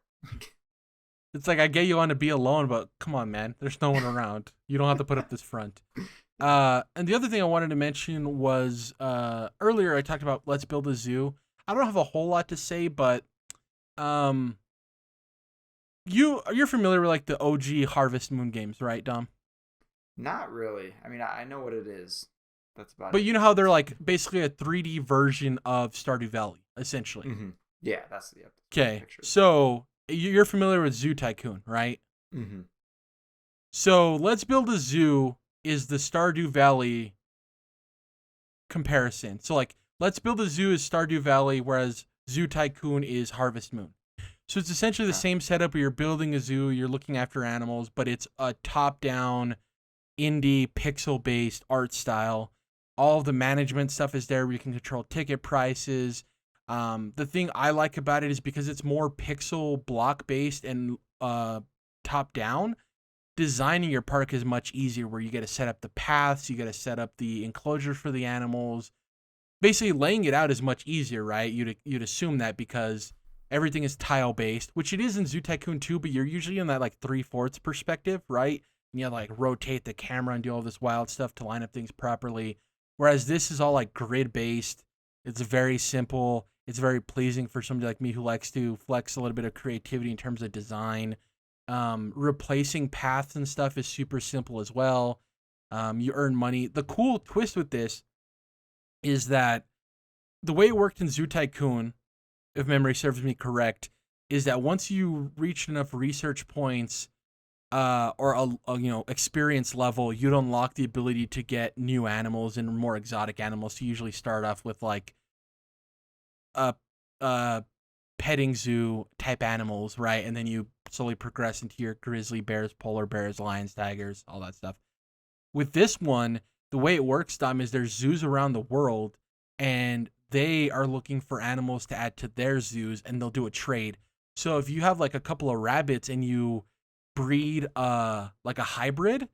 [SPEAKER 1] It's like, I get you want to be alone, but come on, man. There's no one around. You don't have to put up this front. And the other thing I wanted to mention was earlier I talked about Let's Build a Zoo. I don't have a whole lot to say, but you're familiar with like the OG Harvest Moon games, right, Dom?
[SPEAKER 2] Not really. I mean, I know what it is. That's about it.
[SPEAKER 1] But you know how they're like basically a 3D version of Stardew Valley, essentially.
[SPEAKER 2] Mm-hmm. Yeah, that's the
[SPEAKER 1] picture. So you're familiar with Zoo Tycoon, right?
[SPEAKER 2] Mm-hmm.
[SPEAKER 1] So Let's Build a Zoo is the Stardew Valley comparison. So like, let's build a zoo as Stardew Valley, whereas Zoo Tycoon is Harvest Moon. So it's essentially the same setup where you're building a zoo, you're looking after animals, but it's a top-down, indie, pixel-based art style. All of the management stuff is there where you can control ticket prices. The thing I like about it is because it's more pixel block-based and top-down, designing your park is much easier where you get to set up the paths, you got to set up the enclosures for the animals. Basically, laying it out is much easier, right? You'd assume that because everything is tile based, which it is in Zoo Tycoon 2, but you're usually in that like 3/4 perspective, right? And you have to like rotate the camera and do all this wild stuff to line up things properly. Whereas this is all like grid based. It's very simple. It's very pleasing for somebody like me who likes to flex a little bit of creativity in terms of design. Replacing paths and stuff is super simple as well. You earn money. The cool twist with this is that the way it worked in Zoo Tycoon, if memory serves me correct, is that once you reach enough research points or a experience level, you'd unlock the ability to get new animals and more exotic animals. So you usually start off with like petting zoo type animals, right? And then you slowly progress into your grizzly bears, polar bears, lions, tigers, all that stuff. With this one, the way it works, Dom, is there's zoos around the world, and they are looking for animals to add to their zoos, and they'll do a trade. So if you have like a couple of rabbits and you breed like a hybrid,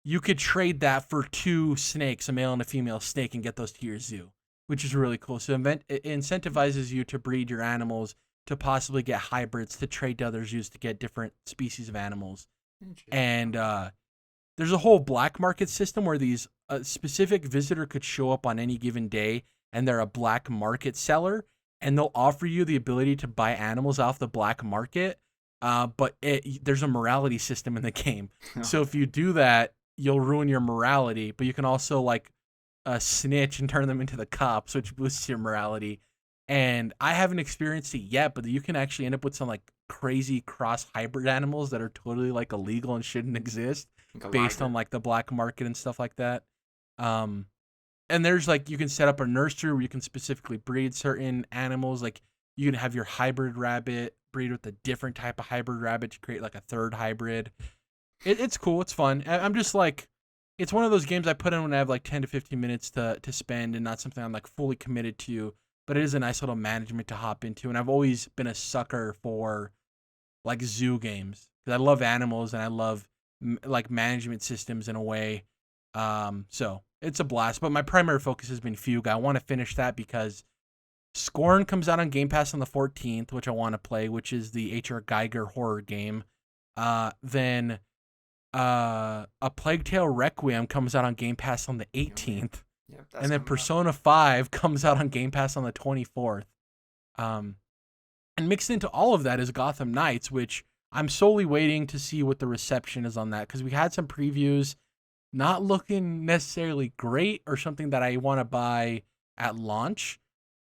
[SPEAKER 1] you could trade that for 2 snakes, a male and a female snake, and get those to your zoo, which is really cool. So it incentivizes you to breed your animals to possibly get hybrids to trade to other zoos to get different species of animals. And there's a whole black market system where these specific visitor could show up on any given day, and they're a black market seller, and they'll offer you the ability to buy animals off the black market. But there's a morality system in the game. So if you do that, you'll ruin your morality, but you can also like snitch and turn them into the cops, which boosts your morality. And I haven't experienced it yet, but you can actually end up with some like crazy cross hybrid animals that are totally like illegal and shouldn't exist based on like the black market and stuff like that. And there's like, you can set up a nursery where you can specifically breed certain animals. Like you can have your hybrid rabbit breed with a different type of hybrid rabbit to create like a third hybrid. It's cool. It's fun. I'm just like, it's one of those games I put in when I have like 10 to 15 minutes to spend, and not something I'm like fully committed to, but it is a nice little management to hop into. And I've always been a sucker for like zoo games because I love animals and I love like management systems in a way. So it's a blast, but my primary focus has been Fugue. I want to finish that because Scorn comes out on Game Pass on the 14th, which I want to play, which is the H.R. Geiger horror game. Then A Plague Tale Requiem comes out on Game Pass on the 18th.
[SPEAKER 2] Yep,
[SPEAKER 1] and then Persona 5 comes out on Game Pass on the 24th. And mixed into all of that is Gotham Knights, which I'm solely waiting to see what the reception is on that, because we had some previews not looking necessarily great or something that I want to buy at launch.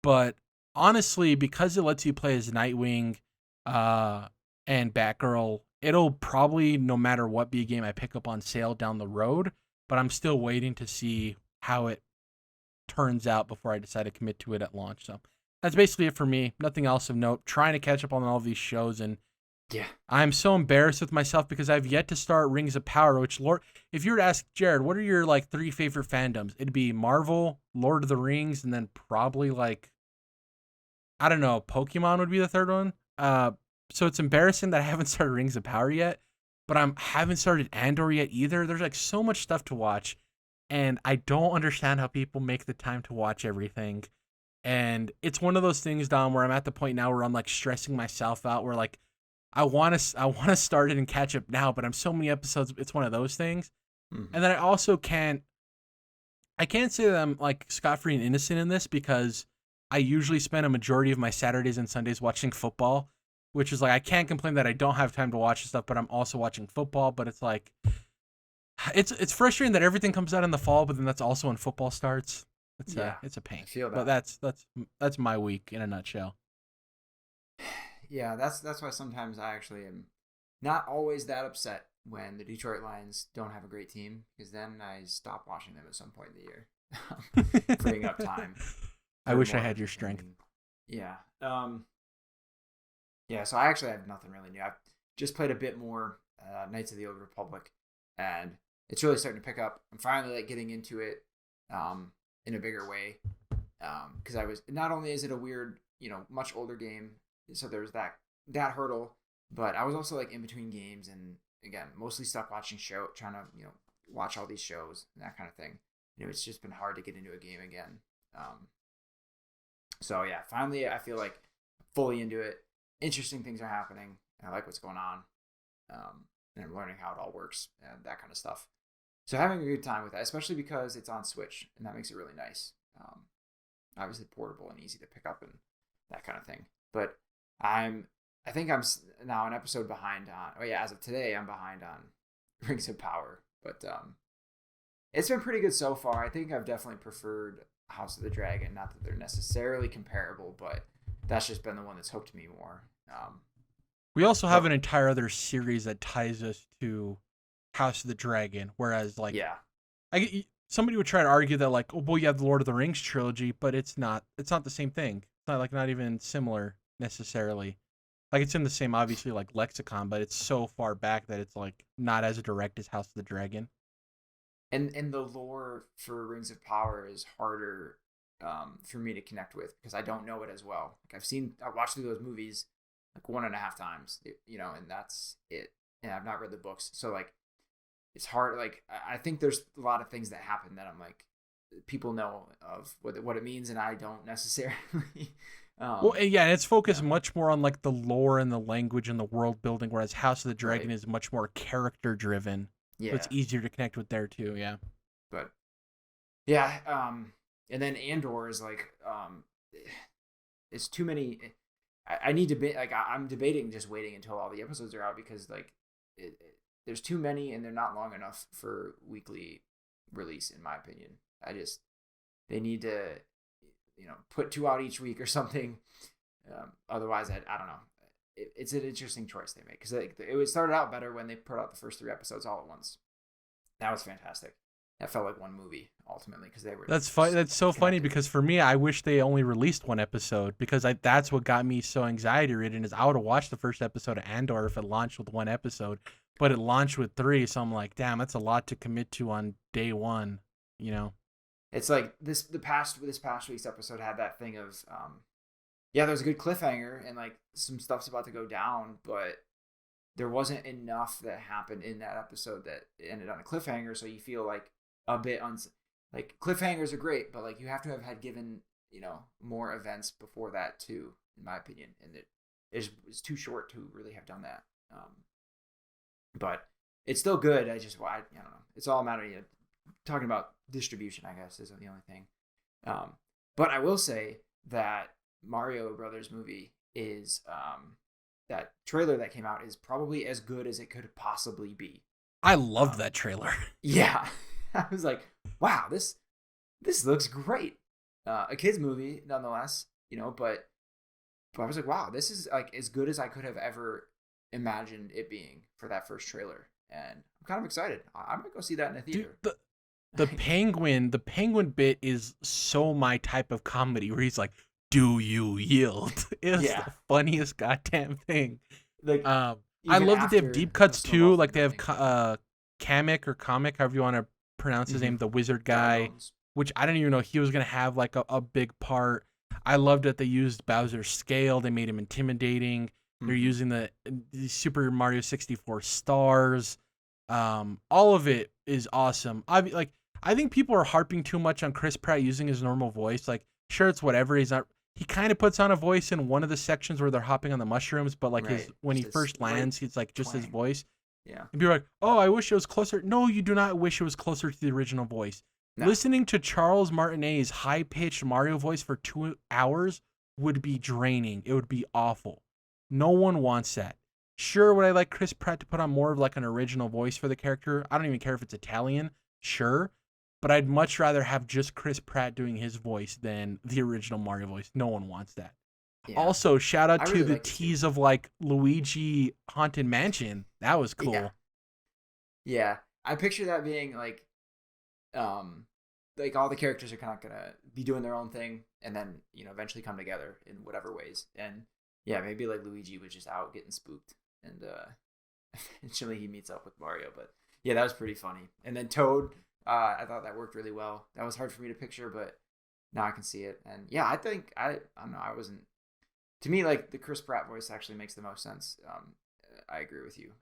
[SPEAKER 1] But honestly, because it lets you play as Nightwing and Batgirl, it'll probably, no matter what, be a game I pick up on sale down the road. But I'm still waiting to see how it turns out before I decide to commit to it at launch. So that's basically it for me. Nothing else of note. Trying to catch up on all of these shows, and
[SPEAKER 2] yeah,
[SPEAKER 1] I'm so embarrassed with myself because I've yet to start Rings of Power, which, Lord, if you were to ask Jerrad, what are your like 3 favorite fandoms? It'd be Marvel, Lord of the Rings, and then probably like, I don't know, Pokemon would be the third one. So it's embarrassing that I haven't started Rings of Power yet, but I haven't started Andor yet either. There's like so much stuff to watch, and I don't understand how people make the time to watch everything. And it's one of those things, Dom, where I'm at the point now where I'm like stressing myself out, where like I want to start it and catch up now, but I'm so many episodes. It's one of those things. Mm-hmm. And then I also can't say that I'm like scot-free and innocent in this, because I usually spend a majority of my Saturdays and Sundays watching football, which is like, I can't complain that I don't have time to watch stuff, but I'm also watching football. But it's like, it's frustrating that everything comes out in the fall, but then that's also when football starts. It's a pain. I feel that. But that's my week in a nutshell.
[SPEAKER 2] Yeah, that's why sometimes I actually am not always that upset when the Detroit Lions don't have a great team, because then I stop watching them at some point in the year, freeing up time.
[SPEAKER 1] I wish I had your strength.
[SPEAKER 2] Yeah. Yeah, so I actually have nothing really new. I've just played a bit more Knights of the Old Republic, and it's really starting to pick up. I'm finally like getting into it in a bigger way, because I was, not only is it a weird, much older game, so there's that hurdle, but I was also like in between games, and again, mostly stuck watching trying to watch all these shows and that kind of thing. It's just been hard to get into a game again. So yeah, finally I feel like fully into it. Interesting things are happening. I like what's going on. And I'm learning how it all works and that kind of stuff. So having a good time with that, especially because it's on Switch, and that makes it really nice. Obviously portable and easy to pick up and that kind of thing. But I think I'm now an episode behind on. Oh yeah, as of today, I'm behind on Rings of Power. But it's been pretty good so far. I think I've definitely preferred House of the Dragon. Not that they're necessarily comparable, but that's just been the one that's hooked me more.
[SPEAKER 1] We also have an entire other series that ties us to House of the Dragon, whereas like somebody would try to argue that like, oh, well, you have the Lord of the Rings trilogy, but it's not the same thing. It's not even similar necessarily. Like it's in the same obviously like lexicon, but it's so far back that it's like not as direct as House of the Dragon.
[SPEAKER 2] And the lore for Rings of Power is harder for me to connect with because I don't know it as well. Like I watched through those movies like 1.5 times, and that's it. And I've not read the books, so like it's hard. Like I think there's a lot of things that happen that I'm like, people know of what it means, and I don't necessarily.
[SPEAKER 1] Well, yeah, it's focused much more on like the lore and the language and the world building, whereas House of the Dragon is much more character driven. Yeah, so it's easier to connect with there too. Yeah,
[SPEAKER 2] but yeah, and then Andor is like, it's too many. I need to be like, I'm debating just waiting until all the episodes are out because like there's too many and they're not long enough for weekly release in my opinion. They need to put 2 out each week or something. Otherwise I don't know. It's an interesting choice they make because it started out better when they put out the first 3 episodes all at once. That was fantastic. That felt like one movie ultimately because they were.
[SPEAKER 1] That's fun. That's so funny because for me, I wish they only released 1 episode because that's what got me so anxiety ridden. Is I would have watched the first episode of Andor if it launched with 1 episode, but it launched with 3. So I'm like, damn, that's a lot to commit to on day 1.
[SPEAKER 2] It's like this past week's episode had that thing of there was a good cliffhanger and like some stuff's about to go down, but there wasn't enough that happened in that episode that ended on a cliffhanger, so you feel like a bit like cliffhangers are great, but like you have to have had given more events before that too, in my opinion, and it's too short to really have done that. But it's still good. I don't know. It's all a matter of talking about distribution, I guess, is the only thing. But I will say that Mario Brothers movie is that trailer that came out is probably as good as it could possibly be.
[SPEAKER 1] I loved that trailer.
[SPEAKER 2] Yeah. I was like, wow, this looks great. A kid's movie nonetheless, but I was like, wow, this is like as good as I could have ever imagined it being for that first trailer. And I'm kind of excited. I'm going to go see that in a theater.
[SPEAKER 1] Dude, the penguin bit is so my type of comedy where he's like, do you yield? It's the funniest goddamn thing. Like, I love that they have deep cuts too. Like they have Kamek or Comic, however you want to pronounce his name, the wizard guy, which I didn't even know he was going to have like a big part. I loved that they used Bowser's scale. They made him intimidating. They're using the Super Mario 64 stars. All of it is awesome. I think people are harping too much on Chris Pratt using his normal voice. Like, sure, it's whatever. He kind of puts on a voice in one of the sections where they're hopping on the mushrooms, but like when he first lands, he's like just his voice.
[SPEAKER 2] Yeah.
[SPEAKER 1] And people are like, oh, I wish it was closer. No, you do not wish it was closer to the original voice. No. Listening to Charles Martinet's high-pitched Mario voice for 2 hours would be draining. It would be awful. No one wants that. Sure, would I like Chris Pratt to put on more of like an original voice for the character? I don't even care if it's Italian. Sure. But I'd much rather have just Chris Pratt doing his voice than the original Mario voice. No one wants that. Yeah. Also, shout out to the tease of like Luigi Haunted Mansion. That was cool.
[SPEAKER 2] Yeah, I picture that being like all the characters are kind of gonna be doing their own thing, and then eventually come together in whatever ways. And yeah, maybe like Luigi was just out getting spooked, and eventually he meets up with Mario. But yeah, that was pretty funny. And then Toad, I thought that worked really well. That was hard for me to picture, but now I can see it. And yeah, I think I don't know. I wasn't to me like the Chris Pratt voice actually makes the most sense. I agree with you.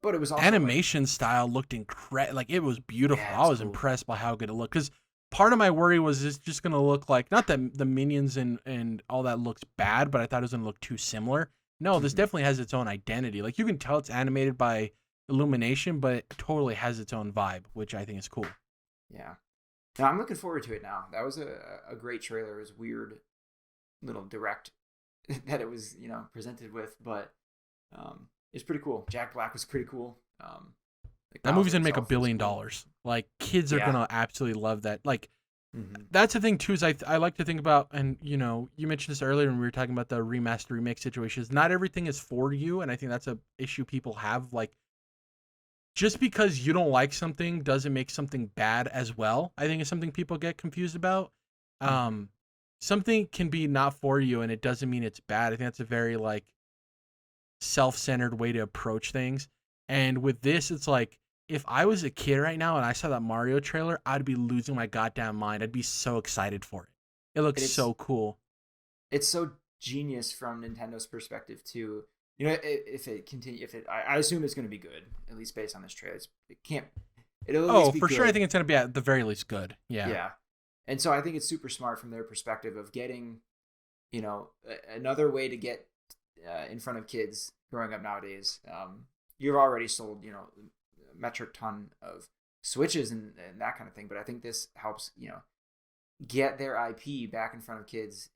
[SPEAKER 2] But it was also
[SPEAKER 1] Animation style looked incredible. Like, it was beautiful.
[SPEAKER 2] yeah,
[SPEAKER 1] I
[SPEAKER 2] it's
[SPEAKER 1] was
[SPEAKER 2] cool.
[SPEAKER 1] impressed by how good it looked. Because part of my worry was it's just gonna look like, not that the minions and all that looks bad, but I thought it was gonna look too similar. No, this
[SPEAKER 2] Mhm.
[SPEAKER 1] definitely has its own identity. Like, you can tell it's animated by Illumination, but it totally has its own vibe, which I think is cool.
[SPEAKER 2] Yeah. No, I'm looking forward to it now. That was a great trailer. It was weird little direct that it was presented with, but it's pretty cool. Jack Black was pretty cool. Like
[SPEAKER 1] That movie's
[SPEAKER 2] Bowser
[SPEAKER 1] gonna make
[SPEAKER 2] himself was
[SPEAKER 1] $1 billion.
[SPEAKER 2] cool.
[SPEAKER 1] Like, kids are
[SPEAKER 2] Yeah.
[SPEAKER 1] gonna absolutely love that. Like,
[SPEAKER 2] Hmm.
[SPEAKER 1] that's the thing too, is I like to think about, and you mentioned this earlier when we were talking about the remaster remake situations. Not everything is for you, and I think that's a issue people have. Like, just because you don't like something doesn't make something bad as well. I think it's something people get confused about.
[SPEAKER 2] Hmm.
[SPEAKER 1] Um, Something can be not for you, and it doesn't mean it's bad. I think that's a very like self-centered way to approach things. And with this, it's like, if I was a kid right now and I saw that Mario trailer, I'd be losing my goddamn mind. I'd be so excited for it. It looks
[SPEAKER 2] And
[SPEAKER 1] so cool.
[SPEAKER 2] it's so genius from Nintendo's perspective too. If it continue, if it, I assume it's going to be good, at least based on this trailer. It can't. It'll at
[SPEAKER 1] Oh,
[SPEAKER 2] least be
[SPEAKER 1] for sure. I
[SPEAKER 2] good.
[SPEAKER 1] think it's gonna be at the very least good. Yeah.
[SPEAKER 2] Yeah. And so I think it's super smart from their perspective of getting, another way to get in front of kids growing up nowadays. You've already sold, a metric ton of Switches and that kind of thing, but I think this helps, get their IP back in front of kids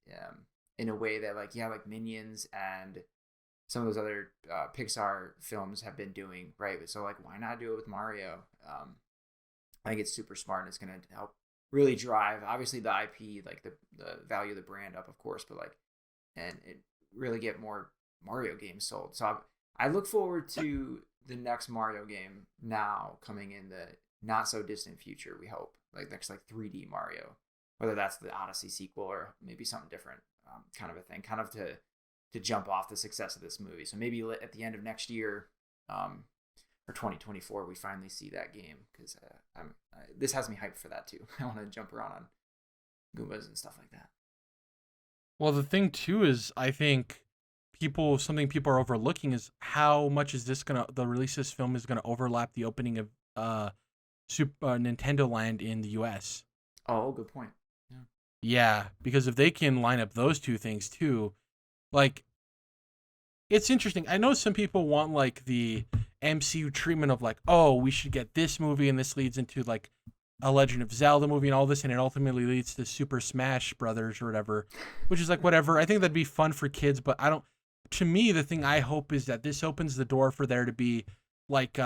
[SPEAKER 2] in a way that, like Minions and some of those other Pixar films have been doing, right? So, like, why not do it with Mario? I think it's super smart and it's going to help really drive, obviously, the IP, like the value of the brand up, of course, but and it really get more Mario games sold. So I look forward to the next Mario game now coming in the not so distant future, we hope, like next like 3D Mario, whether that's the Odyssey sequel or maybe something different, kind of a thing, kind of to jump off the success of this movie. So maybe at the end of next year, or 2024, we finally see that game, because this has me hyped for that too. I want to jump around on Goombas and stuff like that.
[SPEAKER 1] Well, the thing too is, I think something people are overlooking is how much is the release of this film is gonna overlap the opening of Nintendo Land in the U.S.
[SPEAKER 2] Oh, good point. Yeah.
[SPEAKER 1] Yeah, because if they can line up those two things too, like, it's interesting. I know some people want like the MCU treatment of like, oh, we should get this movie and this leads into like a Legend of Zelda movie and all this, and it ultimately leads to Super Smash Brothers or whatever, which is like whatever. I think that'd be fun for kids, but I don't. To me, the thing I hope is that this opens the door for there to be like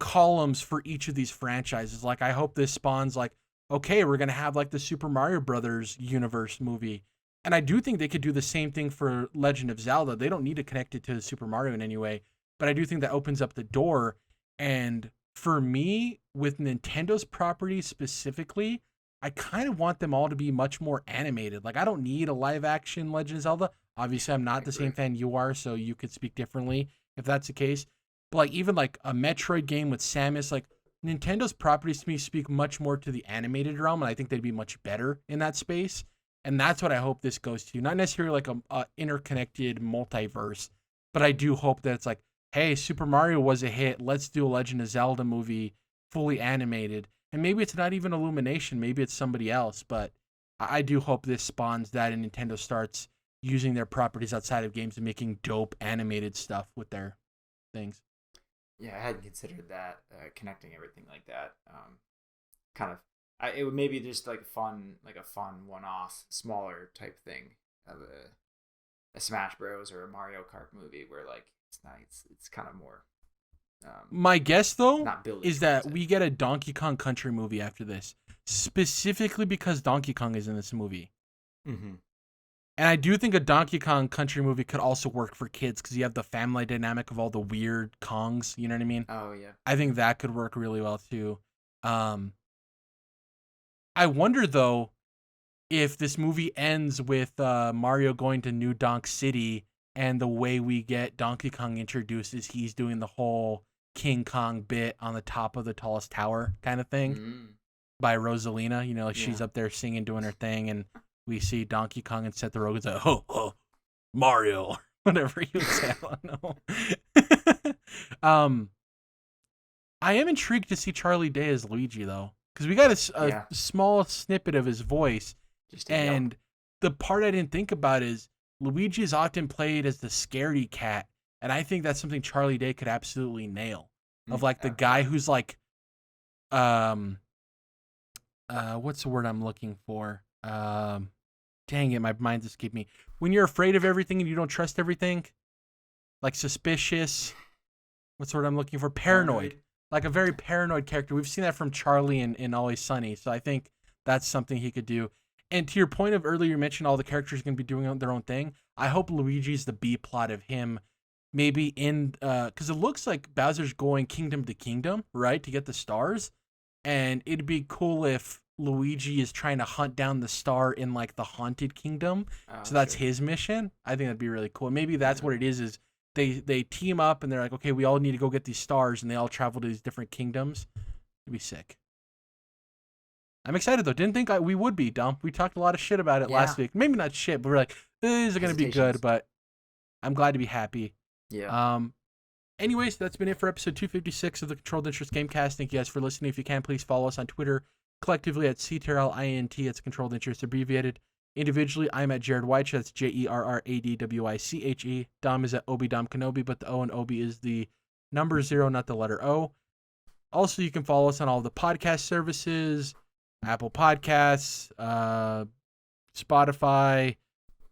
[SPEAKER 1] columns for each of these franchises. Like, I hope this spawns like, okay, we're gonna have like the Super Mario Brothers universe movie. And I do think they could do the same thing for Legend of Zelda. They don't need to connect it to Super Mario in any way, but I do think that opens up the door. And for me, with Nintendo's properties specifically, I kind of want them all to be much more animated. Like, I don't need a live action Legend of Zelda. Obviously, I'm
[SPEAKER 2] I
[SPEAKER 1] not the
[SPEAKER 2] agree.
[SPEAKER 1] same fan you are, so you could speak differently if that's the case. But like, even like a Metroid game with Samus, like, Nintendo's properties to me speak much more to the animated realm, and I think they'd be much better in that space. And that's what I hope this goes to. Not necessarily like a interconnected multiverse, but I do hope that it's like, hey, Super Mario was a hit. Let's do a Legend of Zelda movie fully animated. And maybe it's not even Illumination. Maybe it's somebody else. But I do hope this spawns that, and Nintendo starts using their properties outside of games and making dope animated stuff with their things.
[SPEAKER 2] Yeah, I hadn't considered that, connecting everything like that. Kind of, it would maybe just like fun, like a fun one-off, smaller type thing of a Smash Bros or a Mario Kart movie where like it's nice, it's kind of more
[SPEAKER 1] My guess, though,
[SPEAKER 2] not building
[SPEAKER 1] is that
[SPEAKER 2] towards it.
[SPEAKER 1] we get a Donkey Kong Country movie after this, specifically because Donkey Kong is in this movie.
[SPEAKER 2] Mm-hmm.
[SPEAKER 1] And I do think a Donkey Kong Country movie could also work for kids because you have the family dynamic of all the weird Kongs. You know what I mean?
[SPEAKER 2] Oh yeah.
[SPEAKER 1] I think that could work really well too. Um, I wonder though if this movie ends with Mario going to New Donk City and the way we get Donkey Kong introduced is he's doing the whole King Kong bit on the top of the tallest tower kind of thing by Rosalina. You know, like she's up there singing, doing her thing, and we see Donkey Kong and Seth Rogen say, "Ho ho, Mario," whatever you say. I don't know. I am intrigued to see Charlie Day as Luigi though, because we got a small snippet of his voice, and the part I didn't think about is Luigi is often played as the scaredy cat, and I think that's something Charlie Day could absolutely nail. Of like the guy who's like, what's the word I'm looking for? Dang it, my mind's escaped me. When you're afraid of everything and you don't trust everything, like suspicious. What's the word I'm looking for? Paranoid. Like a very paranoid character. We've seen that from Charlie in Always Sunny, so I think that's something he could do. And to your point of earlier, you mentioned all the characters are going to be doing their own thing. I hope Luigi's the B plot of him, maybe in because it looks like Bowser's going kingdom to kingdom, right, to get the stars, and it'd be cool if Luigi is trying to hunt down the star in like the haunted kingdom. So that's his mission. I think that'd be really cool. Maybe that's what it is they team up and they're like, okay, we all need to go get these stars, and they all travel to these different kingdoms. It'd be sick. I'm excited though. Didn't think we would be, Dump. We talked a lot of shit about it last week. Maybe not shit, but we're like, is it going to be good? But I'm glad to be happy.
[SPEAKER 2] Yeah.
[SPEAKER 1] Anyways, that's been it for episode 256 of the Controlled Interest Gamecast. Thank you guys for listening. If you can, please follow us on Twitter collectively at CTRLINT. It's Controlled Interest abbreviated. Individually, I'm at Jerrad Wyche. That's JERRADWICHE. Dom is at Obi Dom Kenobi, but the O in Obi is the number 0, not the letter O. Also, you can follow us on all the podcast services, Apple Podcasts, Spotify,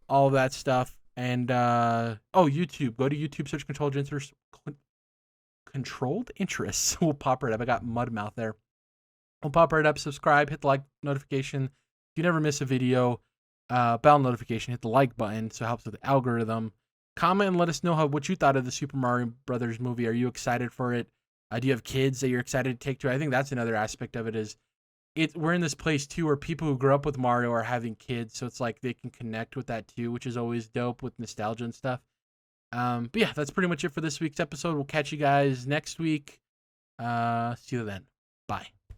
[SPEAKER 1] all of that stuff. And, YouTube. Go to YouTube, search Controlled Interest. Controlled Interests. We'll pop right up. I got mud mouth there. We'll pop right up. Subscribe. Hit the like notification. If you never miss a video, bell notification. Hit the like button so it helps with the algorithm. Comment and let us know what you thought of the Super Mario Brothers movie. Are you excited for it? Do you have kids that you're excited to take to? I think that's another aspect of it is we're in this place too where people who grew up with Mario are having kids, so it's like they can connect with that too, which is always dope with nostalgia and stuff. But yeah, that's pretty much it for this week's episode. We'll catch you guys next week. See you then. Bye.